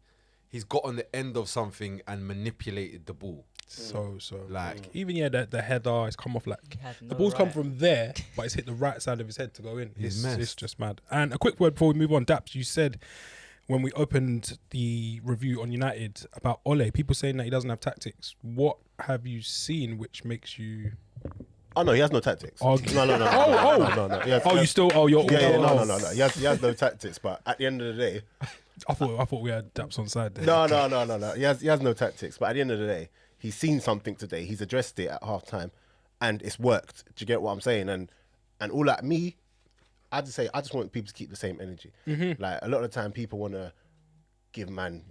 he's got on the end of something and manipulated the ball. So Like even the header has come off like Had the no ball's come right. from there, but it's hit the right side of his head to go in. He's It's messed. just mad. And a quick word before we move on, Daps, you said when we opened the review on United about Ole, people saying that he doesn't have tactics. What have you seen which makes you Oh no, he has no tactics. argue? No. No. He has, You're Yeah, oh. no. He has no tactics. But at the end of the day, I thought we had Daps on side there. no. He has no tactics. But at the end of the day, he's seen something today. He's addressed it at half time, and it's worked. Do you get what I'm saying? And all that me, I just want people to keep the same energy. Like a lot of the time, people want to give man,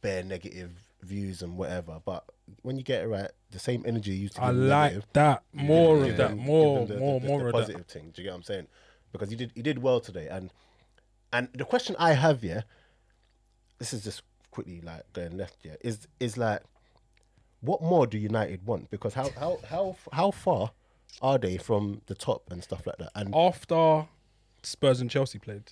bare negative views and whatever. But when you get it right, the same energy you used to give I them like negative, that. More of that. give More them the of that. positive thing. Do you get what I'm saying? Because he did well today. And the question I have here, this is just quickly like going left here, is like, what more do United want? Because how far are they from the top and stuff like that? And After Spurs and Chelsea played,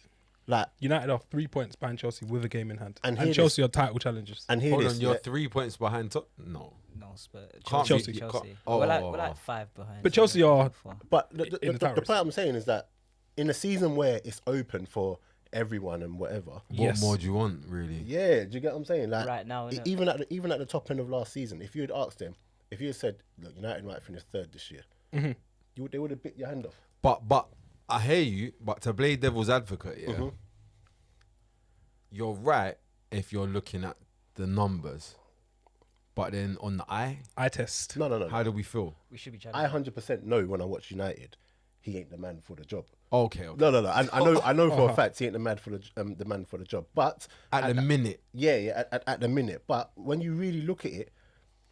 like, United are 3 points behind Chelsea with a game in hand. And And hear Chelsea are title challengers. and here hold this, on, you're yeah, 3 points behind top. No. No, Spurs. Can't Chelsea. be- Chelsea. can't- we're oh. like 5 behind. But Chelsea are- but in the the title point I'm saying is that in a season where it's open for everyone and whatever, What Yes. more do you want, really? yeah, do you get what I'm saying? Like Right now, innit? even at the top end of last season, if you had asked them, if you had said, look, United might finish third this year, they would have bit your hand off. But I hear you. But to play devil's advocate, yeah, you're right if you're looking at the numbers. But then on the eye, test. No. how do we feel? We should be I challenging. 100% know when I watch United, he ain't the man for the job. Okay. No. I know for a fact he ain't the man for the job. But At the minute, at the minute. But when you really look at it,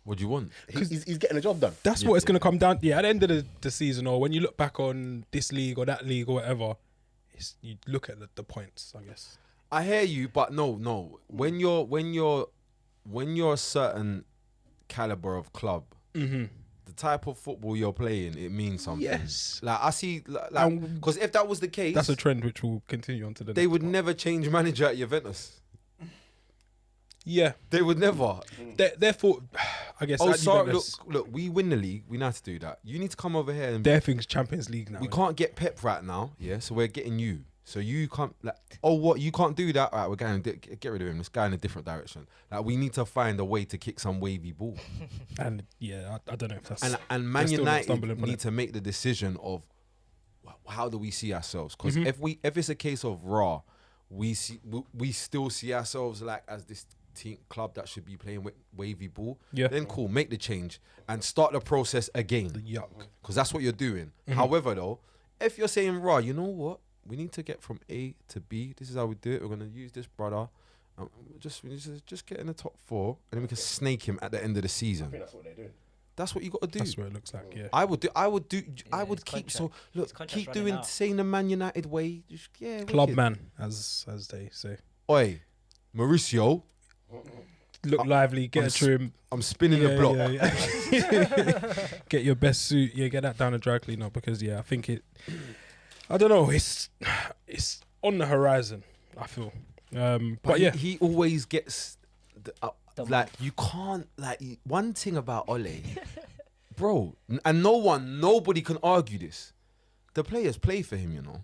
what do you want? he's getting the job done. That's what it's going to come down. Yeah, at the end of the season, or when you look back on this league or that league or whatever, you look at the points, I guess. I hear you, but no. When you're a certain caliber of club, the type of football you're playing, it means something. Yes. Like I see, like because if that was the case, That's a trend which will continue on to the they next would part. never change manager at Juventus. Yeah. They would never. Therefore, I guess. Oh, at sorry. Juventus, Look. We win the league. We know how to do that. You need to come over here and their thing's Champions League now. we innit? can't get Pep right now. Yeah, so we're getting you. So you can't like. Oh, what? You can't do that. All right, we're going. Get rid of him. Let's go in a different direction. Like we need to find a way to kick some wavy ball. And yeah, I don't know if that's. And Man they're still not United stumbling upon need it. to make the decision of how do we see ourselves? Because if it's a case of raw, we still see ourselves like as this team club that should be playing with wavy ball. Yeah. Then cool, make the change and start the process again. Yuck. Because that's what you're doing. However, though, if you're saying raw, you know what? We need to get from A to B. This is how we do it. We're gonna use this brother. Just get in the top 4, and then we can snake him at the end of the season. That's what they're doing. That's what you got to do. That's what it looks like. Yeah. I would keep his keep contract- so his look contract's keep running doing out. saying the Man United way. Just, yeah, Club wicked. man, as they say. Oi, Mauricio, Look lively. Get a trim. I'm spinning the block. Yeah. Get your best suit. Yeah, get that down the dry cleaner because I think it. I don't know. It's on the horizon. I feel. But yeah, he always gets The like you can't like one thing about Ole, bro, and nobody can argue this. The players play for him, you know.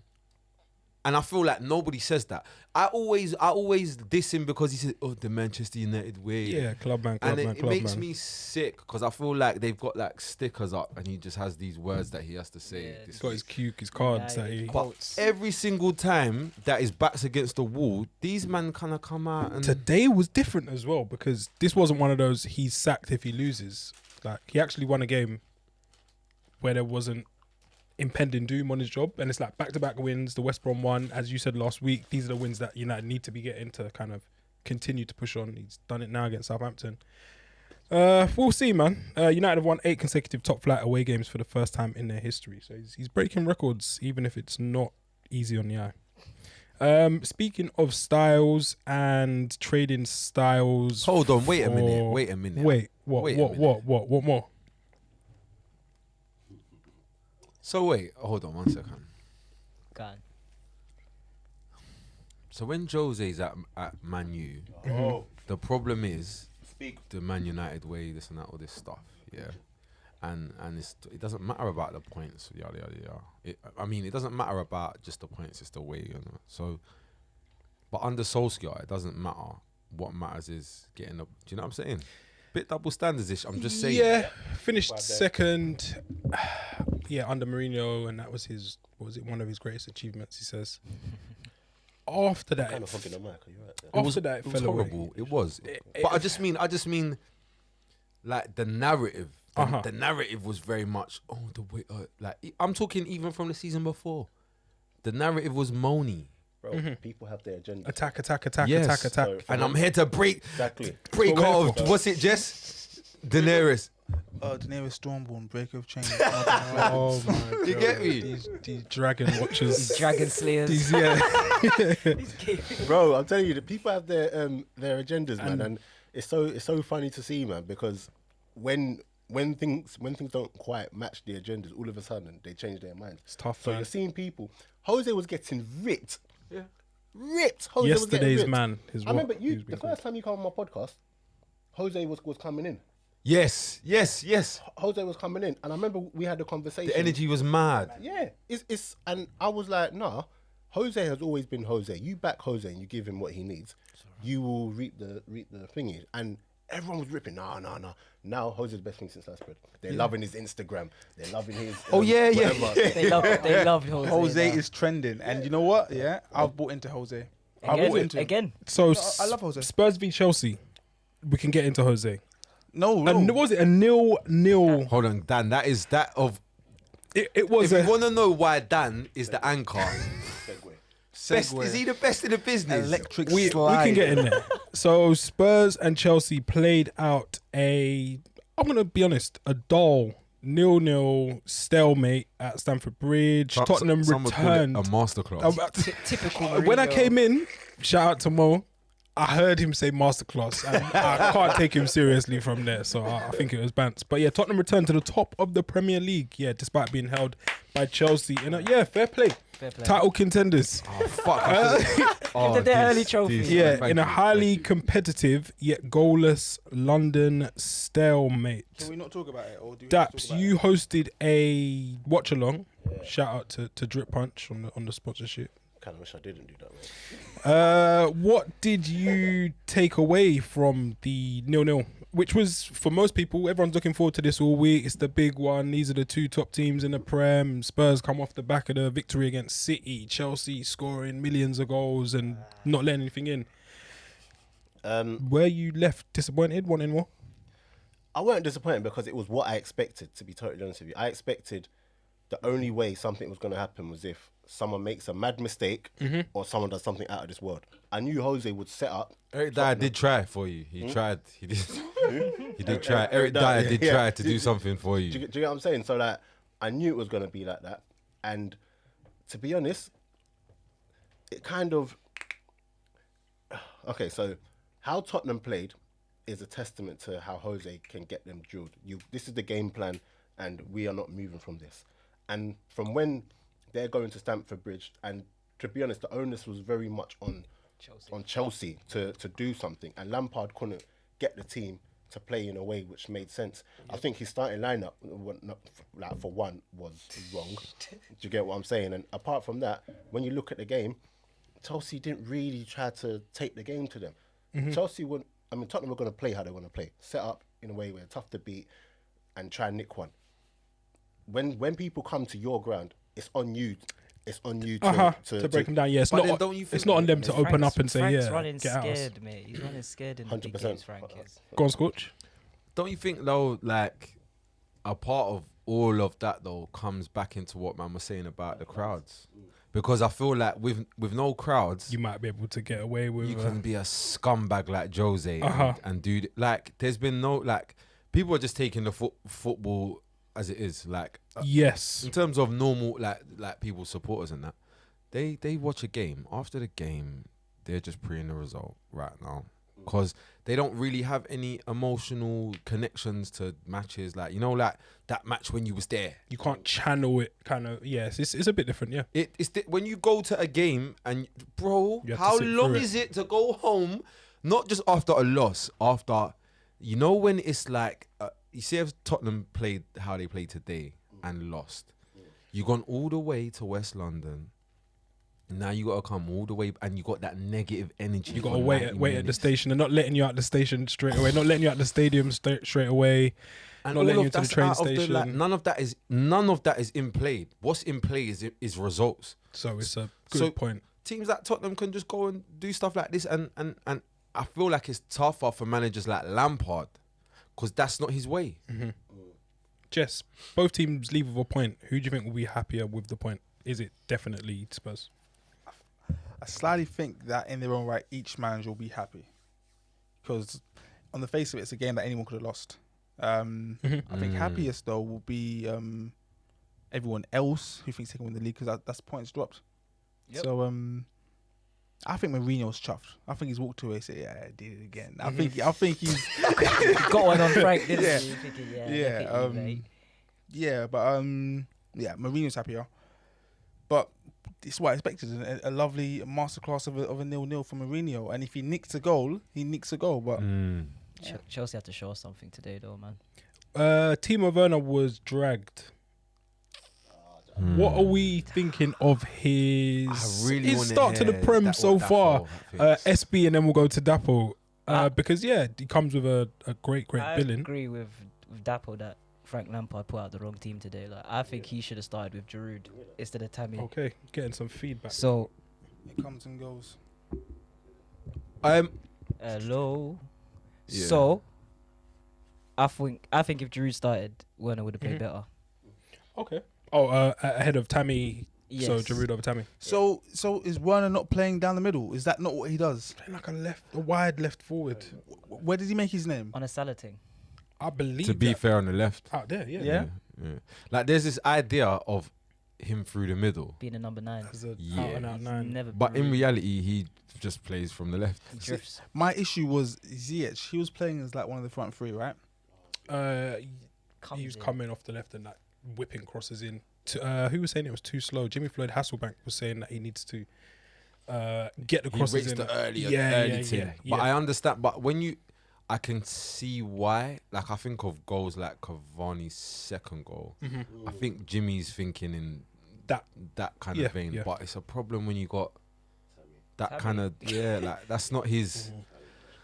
And I feel like nobody says that. I always diss him because he said, "Oh, the Manchester United way." Yeah, club man. And it makes me sick because I feel like they've got like stickers up, and he just has these words that he has to say. Yeah, He's got his cue, his cards that he. quotes. Every single time that his back's against the wall, these men kind of come out and Today was different as well because this wasn't one of those he's sacked if he loses. Like he actually won a game where there wasn't impending doom on his job, and it's like back-to-back wins. The West Brom one, as you said last week, these are the wins that United need to be getting to kind of continue to push on. He's done it now against Southampton. We'll see, man. United have won 8 consecutive top flight away games for the first time in their history, so he's breaking records, even if it's not easy on the eye. Speaking of styles and trading styles, hold on, wait a minute. what more? So wait, hold on 1 second. God. So when Jose's at Man U, the problem is the Man United way, this and that, all this stuff, yeah. And it doesn't matter about the points, yada yada yada. I mean, it doesn't matter about just the points; it's the way, you know. So, but under Solskjaer, it doesn't matter. What matters is getting the. Do you know what I'm saying? Bit double standards-ish. I'm just saying. Yeah, finished second. Yeah, under Mourinho, and that was his. What was it? One of his greatest achievements, he says. After that, Kind of hogging the mic. Are you right there? after that, it It was fell away. horrible. It was. But I just mean, like the narrative. The narrative was very much. Oh, the way. Like I'm talking even from the season before. The narrative was moany. Bro, people have their agenda. Attack. Yes. So, And I'm here to break Exactly. off. What's it, Jess? Daenerys. Daenerys Stormborn, breaker of chains. Oh my god! You get me? These dragon watchers, Dragon Slayers. these yeah. Bro, I'm telling you, the people have their agendas, man, and it's so funny to see, man, because when things don't quite match the agendas, all of a sudden they change their minds. It's tough. So Man. you're seeing people. Jose was getting ripped. Yeah. Ripped. Jose was getting Yesterday's ripped. man. I remember the first time you come on my podcast, Jose was coming in. Yes. Jose was coming in, and I remember we had a conversation. The energy was mad. Yeah, it's and I was like, nah. Jose has always been Jose. You back Jose and you give him what he needs, you will reap the thingy. And everyone was ripping. Nah. Now Jose's the best thing since sliced bread. They're loving his Instagram. They're loving his. Yeah. They love Jose. Jose now. is trending, and you know what? Yeah, I've bought into Jose. I bought into him. Again. So I love Jose. Spurs v Chelsea. We can get into Jose. No. And was it a 0-0? Hold on, Dan. That is that of. It was If you want to know why Dan is the anchor, best, Segway. is he the best in the business? Electric we slide. can get in there. So Spurs and Chelsea played out I'm gonna be honest, a dull 0-0 stalemate at Stamford Bridge. Tottenham Some would call it returned. a masterclass. Typical. When I Mourinho. came in, shout out to Mo, I heard him say masterclass, and I can't take him seriously from there. So I think it was bants. But yeah, Tottenham returned to the top of the Premier League. Yeah, despite being held by Chelsea. Fair play. Fair play. Title contenders. Oh fuck! Give them their early trophy. Yeah, Thank in a you, highly thank you. competitive yet goalless London stalemate. Can we not talk about it, or do we Daps, talk about you hosted a watch along. Shout out to Drip Punch on the sponsorship. Kind of wish I didn't do that, man. What did you take away from the 0-0? Which was, for most people, everyone's looking forward to this all week. It's the big one. These are the two top teams in the Prem. Spurs come off the back of the victory against City. Chelsea scoring millions of goals and not letting anything in. Were you left disappointed, wanting more? I weren't disappointed because it was what I expected, to be totally honest with you. I expected the only way something was going to happen was if someone makes a mad mistake or someone does something out of this world. I knew Jose would set up. Eric Dyer did try for you. He tried. He did. He did try. Eric Dyer did try to do something for Do you. you get what I'm saying? So like, I knew it was going to be like that. And to be honest, it kind of... Okay, so how Tottenham played is a testament to how Jose can get them drilled. This is the game plan and we are not moving from this. And from when they're going to Stamford Bridge, and to be honest, the onus was very much on Chelsea to do something, and Lampard couldn't get the team to play in a way which made sense. I think his starting lineup, like for one, was wrong. Do you get what I'm saying? And apart from that, when you look at the game, Chelsea didn't really try to take the game to them. Chelsea wouldn't. I mean, Tottenham were going to play how they want to play, set up in a way where tough to beat, and try and nick one. When people come to your ground, it's on you. It's on you to break them down. Yeah, it's But not. then don't you It's think not on that- them to open up and say, Frank's yeah, running get out. scared, mate. He's running scared in the big 100%. games, Frank is. Go on, Scorch. Don't you think though, like a part of all of that though comes back into what man was saying about the crowds? Because I feel like with no crowds, You might be able to get away with. you can be a scumbag like Jose Uh-huh. and do like. There's been no like people are just taking the football as it is. Like yes. in terms of normal like people supporters and that, they watch a game after the game, they're just preying the result right now. Because they don't really have any emotional connections to matches, like like that match when you was there. You can't channel it, kind of. Yes, it's a bit different. Yeah. When you go to a game and bro, You have to how sit long through is it to go home? Not just after a loss, after when it's like you see if Tottenham played how they played today and lost, you gone all the way to West London. Now you gotta come all the way, and you got that negative energy. You got for to wait 90 at the minutes. station. They're not letting you out the station straight away. Not letting you out the stadium straight away. And Not all letting of you into the that's train out of station. like, none of that is in play. What's in play is results. So it's a good So- point. Teams like Tottenham can just go and do stuff like this, and I feel like it's tougher for managers like Lampard because that's not his way. Jess, both teams leave with a point. Who do you think will be happier with the point? Is it definitely Spurs? I slightly think that in their own right, each manager will be happy because on the face of it, it's a game that anyone could have lost. I think happiest though will be everyone else who thinks they can win the league because that's points dropped. Yep. So I think Mourinho's chuffed. I think he's walked away and said, "Yeah, I did it again." I think he's Got one on Frank, didn't Yeah. he? Thinking, Yeah, look at you, mate. yeah, but Mourinho's happier. But it's what I expected, a lovely masterclass of a 0-0 from Mourinho. And if he nicks a goal, he nicks a goal. But Chelsea had to show us something today, though, man. Timo Werner was dragged. What are we thinking of his I really his wanna start to the hear Prem that so what far? Dapo thinks. SB and then we'll go to Dapo. Because he comes with a great I billing. agree with Dapo that Frank Lampard put out the wrong team today. Like I think he should have started with Giroud instead of Tammy. Okay, getting some feedback. So it comes and goes. hello. Yeah. So I think if Giroud started, Werner would have played better. Okay. Ahead of Tammy. Yes. So Giroud over Tammy. So is Werner not playing down the middle? Is that not what he does? Playing like a wide left forward. Where did he make his name? On a Salah thing. I believe. To be that. fair on the left. out there, yeah. Yeah. Yeah. Like there's this idea of him through the middle, Being a number 9. As a Yeah. out and out nine. Never but been in really- reality he just plays from the left. he drifts. My issue was Ziyech. He was playing as like one of the front three, right? He was coming off the left and like whipping crosses in. Who was saying it was too slow? Jimmy Floyd Hasselbank was saying that he needs to get the He crosses rates in. the early yeah, team. But I understand. But I can see why. Like I think of goals like Cavani's second goal. I think Jimmy's thinking in that kind Yeah, of vein. yeah. But it's a problem when you got that Tammy. kind of like that's not his.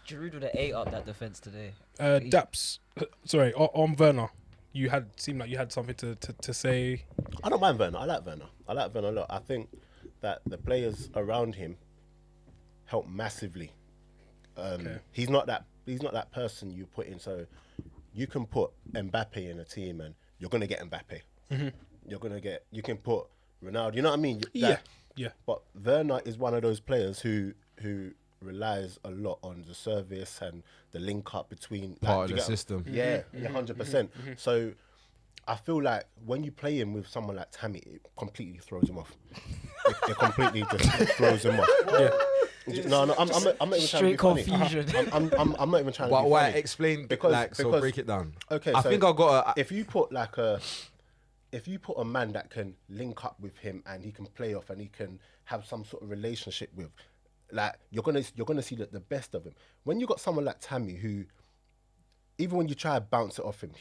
Giroud would have ate up that defense today. Daps, sorry, on Werner, seemed like you had something to say. I don't mind Werner. I like Werner a lot. I think that the players around him help massively. Okay. He's not that person you put in. So you can put Mbappe in a team and you're gonna get Mbappe. You can put Ronaldo. You know what I mean? Yeah. But Werner is one of those players who relies a lot on the service and the link up between Part of do you the get- system. Yeah, 100%. So I feel like when you play him with someone like Tammy, it completely throws him off. It completely just throws him off. Yeah. No, I'm not even trying to be Straight funny. confusion. I'm not even trying to But be why funny. explain? Because- so because- break it down. Okay, I so think I got if you put a man that can link up with him and he can play off and he can have some sort of relationship with, like you're gonna see the best of him. When you got someone like Tammy who even when you try to bounce it off him,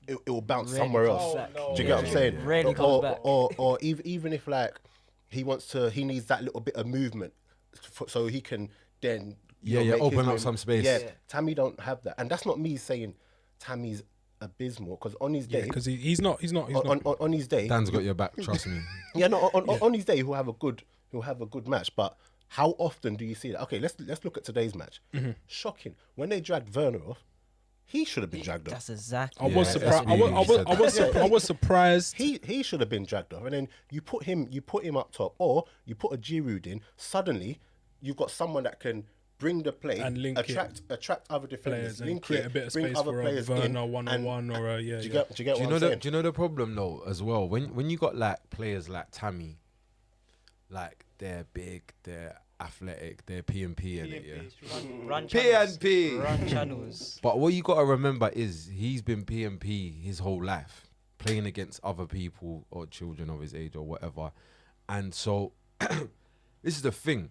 it will bounce Rarely somewhere comes else. back. Do you get what I'm saying? Rarely comes back. Or even if like he needs that little bit of movement so he can then make open his up room. some space. Yeah, Tammy don't have that, and that's not me saying Tammy's abysmal, because on his day, because he's not. on his day, Dan's got your back, trust me. yeah, no, on his day he'll have a good match, but how often do you see that? Okay, let's look at today's match. Shocking when they dragged Werner off. He should have been dragged off. That's exactly. I was surprised. I was surprised. He should have been dragged off, and then you put him up top, or you put a Giroud in. Suddenly, you've got someone that can bring the play And link attract other defenders, players and link create it, a bit of bring space other for a players in, Werner 1-on-1 or a do you yeah. get Do what you I'm know saying? do you know the problem though as well? When you got like players like Tammy, like they're big, they're athletic, they're P&P in it, yeah. Run P&P. Run channels. But what you got to remember is he's been P&P his whole life, playing against other people or children of his age or whatever. And so this is the thing.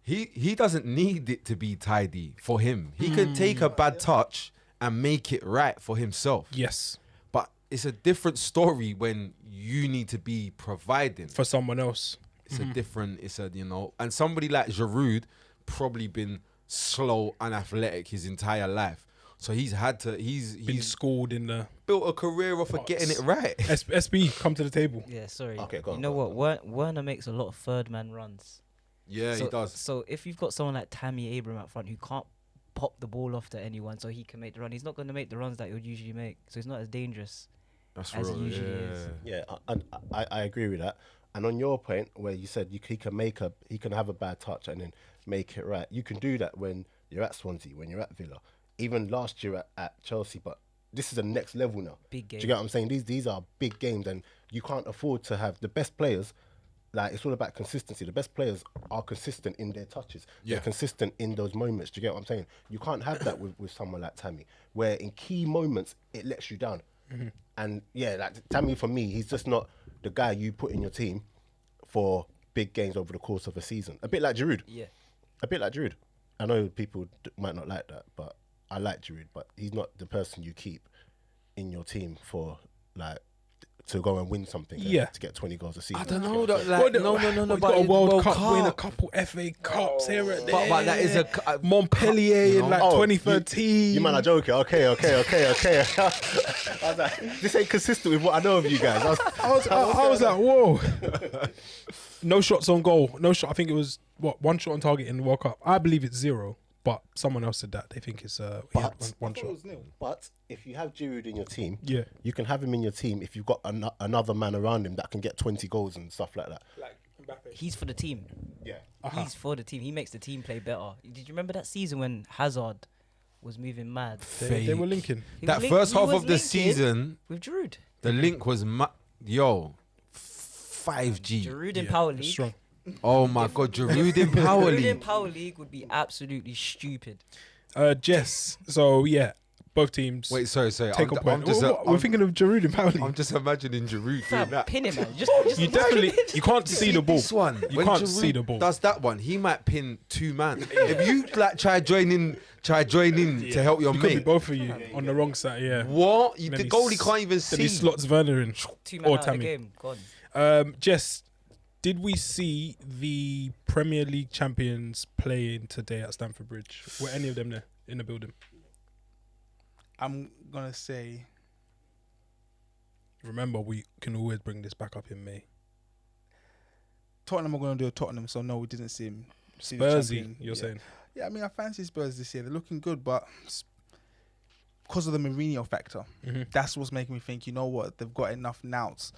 He doesn't need it to be tidy for him. He can take a bad touch and make it right for himself. Yes, But it's a different story when you need to be providing. for someone else. It's and somebody like Giroud probably been slow and athletic his entire life. So he's Been schooled in the built a career off of getting it right. SB. Come to the table. Yeah, sorry. Okay, go on, You know go what? Werner makes a lot of third man runs. Yeah, so, he does. So if you've got someone like Tammy Abraham up front who can't pop the ball off to anyone, so he can make the run, he's not going to make the runs that he would usually make. So he's not as dangerous. That's as real. he usually is. Yeah, I agree with that. And on your point where you said he can have a bad touch and then make it right, you can do that when you're at Swansea, when you're at Villa, even last year at Chelsea. But this is the next level now. Big game. Do you get what I'm saying? These are big games, and you can't afford to have the best players. Like, it's all about consistency. The best players are consistent in their touches. They're consistent in those moments. Do you get what I'm saying? You can't have that with someone like Tammy, where in key moments it lets you down. And yeah, like Tammy, for me, he's just not the guy you put in your team for big games over the course of a season. A bit like Giroud. Yeah. A bit like Giroud. I know people might not like that, but I like Giroud. But he's not the person you keep in your team for, like, to go and win something. To get 20 goals a season. I don't know. No. But But a World Cup, Cup. win a couple FA Cups here and there. But that is Montpellier in like Oh, 2013. You man are joking. Okay. I was like, this ain't consistent with what I know of you guys. I was like, whoa. No shots on goal. No shot. I think it was one shot on target in the World Cup. I believe it's 0, but someone else said that they think it's he had one shot. But if you have Giroud in your team, Yeah. you can have him in your team if you've got another man around him that can get 20 goals and stuff like that. Like Mbappe. He's for the team. Yeah. He's for the team. He makes the team play better. Did you remember that season when Hazard was moving mad? They were linking. He That was first he half was of the linking season, with Giroud. the link was 5G. Giroud in Power League. Strong. Oh my God, Giroud in Power Giroud in League. Power League would be absolutely stupid. Jess. So yeah, both teams. Wait, sorry. take a point. We're thinking of Giroud in Power League. I'm just imagining Giroud doing Fam, that. pin him, man. Just You definitely you can't see the ball. This one, You when can't Giroud see the ball. does that one, he might pin 2 man. If you like try join in to help your You could be mate. both of you on the wrong side. Yeah. What? Then The he goalie s- can't even Then he see. slots Werner in. 2 man Or out of the Tammy. game. Gone. Jess, did we see the Premier League champions playing today at Stamford Bridge? Were any of them there in the building? I'm gonna say Remember, we can always bring this back up in May. Tottenham are gonna do a Tottenham, so no, we didn't see him. See the Spursy, champion. you're Yeah. saying? Yeah, I mean, I fancy Spurs this year. They're looking good, but because of the Mourinho factor, that's what's making me think, you know what, they've got enough nouts.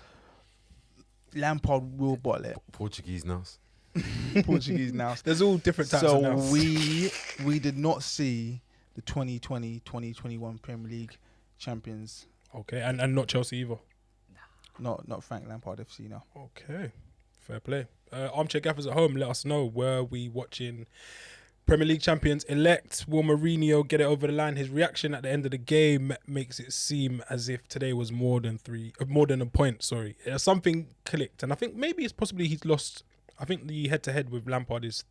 Lampard will bottle it. Portuguese now. Portuguese nouts. There's all different types of So nouts. we did not see the 2020-2021 Premier League champions. Okay, and not Chelsea either. Not Frank Lampard FC, no. Okay, fair play. Armchair Gaffers at home, let us know, were we watching Premier League champions elect? Will Mourinho get it over the line? His reaction at the end of the game makes it seem as if today was more than a point. Sorry, something clicked, and I think maybe it's possibly he's lost. I think the head-to-head with Lampard is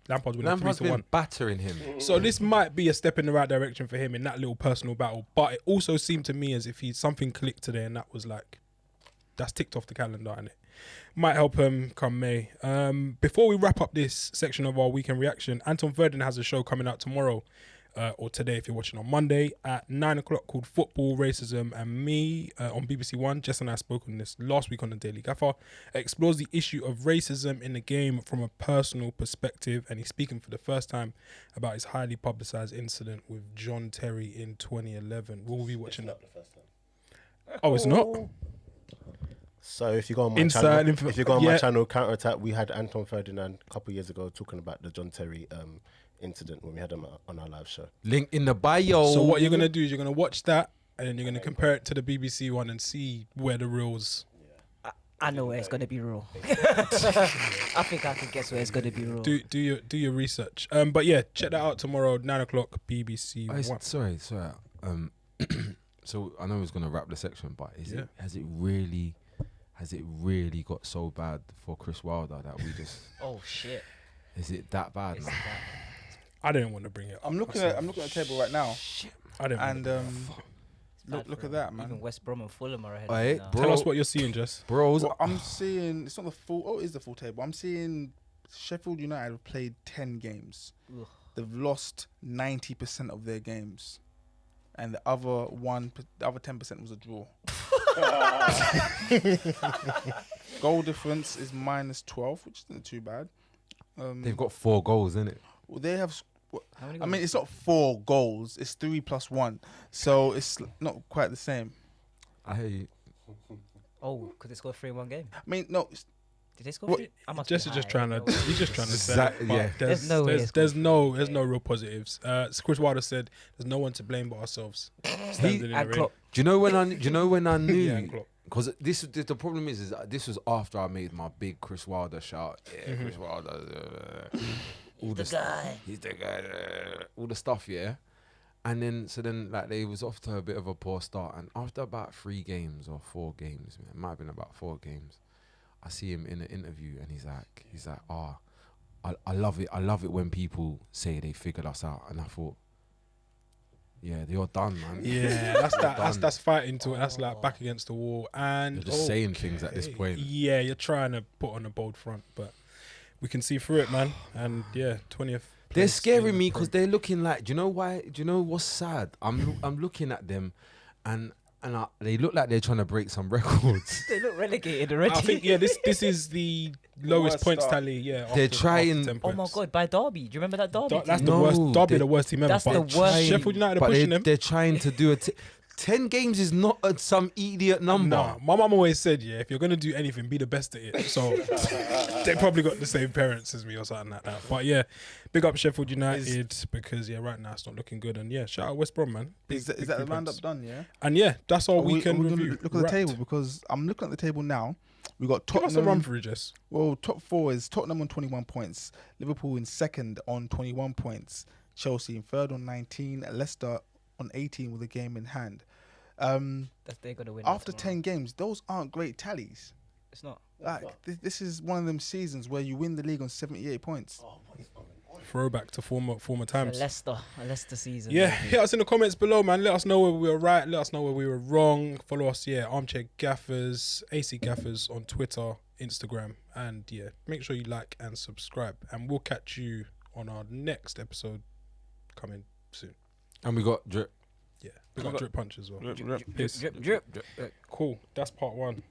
Lampard's winning Lampard's 3-1. been battering him. So this might be a step in the right direction for him in that little personal battle. But it also seemed to me as if something clicked today, and that was like, that's ticked off the calendar, and it might help him come May. Before we wrap up this section of our weekend reaction, Anton Verdin has a show coming out tomorrow, or today if you're watching on Monday, at 9 o'clock called Football, Racism and Me on BBC One. Jess and I spoke on this last week on the Daily Gaffer. Explores the issue of racism in the game from a personal perspective, and he's speaking for the first time about his highly publicised incident with John Terry in 2011. We'll be watching that. Not the first time. Oh, it's not? So if you go on my channel, my channel Counter Attack, we had Anton Ferdinand a couple of years ago talking about the John Terry incident when we had him on our live show. Link in the bio. So what you're gonna do is you're gonna watch that, and then you're gonna compare it to the BBC one and see where the reals. I know where it's gonna be real. I think I can guess where it's gonna be real. Do your research. But yeah, check that out tomorrow, 9 o'clock, BBC One. Sorry. So I know I was gonna wrap the section, but has it really got so bad for Chris Wilder that we just? Oh shit! Is it that bad? Man? I didn't want to bring it up. I'm looking at the table right now. Shit. I didn't. Look at that, man. Even West Brom and Fulham are ahead. Hey, now. bro. Tell us what you're seeing, Jess. Bros. Well, I'm seeing it's not the full. Oh, it is the full table. I'm seeing Sheffield United have played 10 games. Ugh. They've lost 90% of their games, and the other 10% was a draw. Goal difference is -12, which isn't too bad. They've got 4 goals, innit? Well, they have. How many I mean, goals? it's not 4 goals. It's 3 + 1, so it's not quite the same. I hear you. Oh, because they scored 3 in one game. I mean, no. Did they score What- 3? I must Jess be is just high, trying no to. way. He's just trying to say. Exact- But yeah. There's no way it's There's no real positives. Chris Wilder said, "There's no one to blame but ourselves." Standing in the And ring. Klopp. Do you know when I knew? Yeah, and Klopp. Because the problem is that this was after I made my big Chris Wilder shout. Yeah, Mm-hmm. Chris Wilder. All the guy. He's the guy. All the stuff, yeah. And then like they was off to a bit of a poor start. And after about 3 games or 4 games, man, it might have been about 4 games, I see him in an interview and he's like, I love it. I love it when people say they figured us out. And I thought, yeah, you're done, man. Yeah, that's that. Done. That's fighting to it. That's like back against the wall, and You're just saying things at this point. Yeah, you're trying to put on a bold front, but we can see through it, man. And yeah, 20th. They're place scaring in me the because they're looking like. Do you know why? Do you know what's sad? I'm looking at them, and they look like they're trying to break some records. They look relegated already. I think this is the lowest worst points start. tally. Yeah, They're after trying- 10 Oh my points. god, by Derby. Do you remember that Derby? That's team? the No, worst. Derby, they- the worst team ever. That's but the worst. Sheffield United are But pushing them. they're trying to do 10 games is not some idiot number. Nah, my mum always said, yeah, if you're gonna do anything, be the best at it. So they probably got the same parents as me or something like that. But yeah, big up Sheffield United because right now it's not looking good. And yeah, shout out West Brom, man. Is that the 3 roundup points. done? Yeah. And yeah, that's our Are we weekend gonna review. look at the Wrapped. table because I'm looking at the table now. We got Give us a run Tottenham. through, Jess. Well, top 4 is Tottenham on 21 points, Liverpool in second on 21 points, Chelsea in third on 19, Leicester on 18 with a game in hand. They're gonna win. that After tomorrow. 10 games, those aren't great tallies. It's not. Like this is one of them seasons where you win the league on 78 points. Throwback to former A times. Leicester season. Yeah, maybe. hit us in the comments below, man. Let us know where we were right. Let us know where we were wrong. Follow us, Armchair Gaffers, AC Gaffers on Twitter, Instagram, and yeah, make sure you like and subscribe. And we'll catch you on our next episode coming soon. And we got drip. Yeah, we got Drip Punch as well. Drip, drip. Peace. Drip, drip, drip. Cool. That's part 1.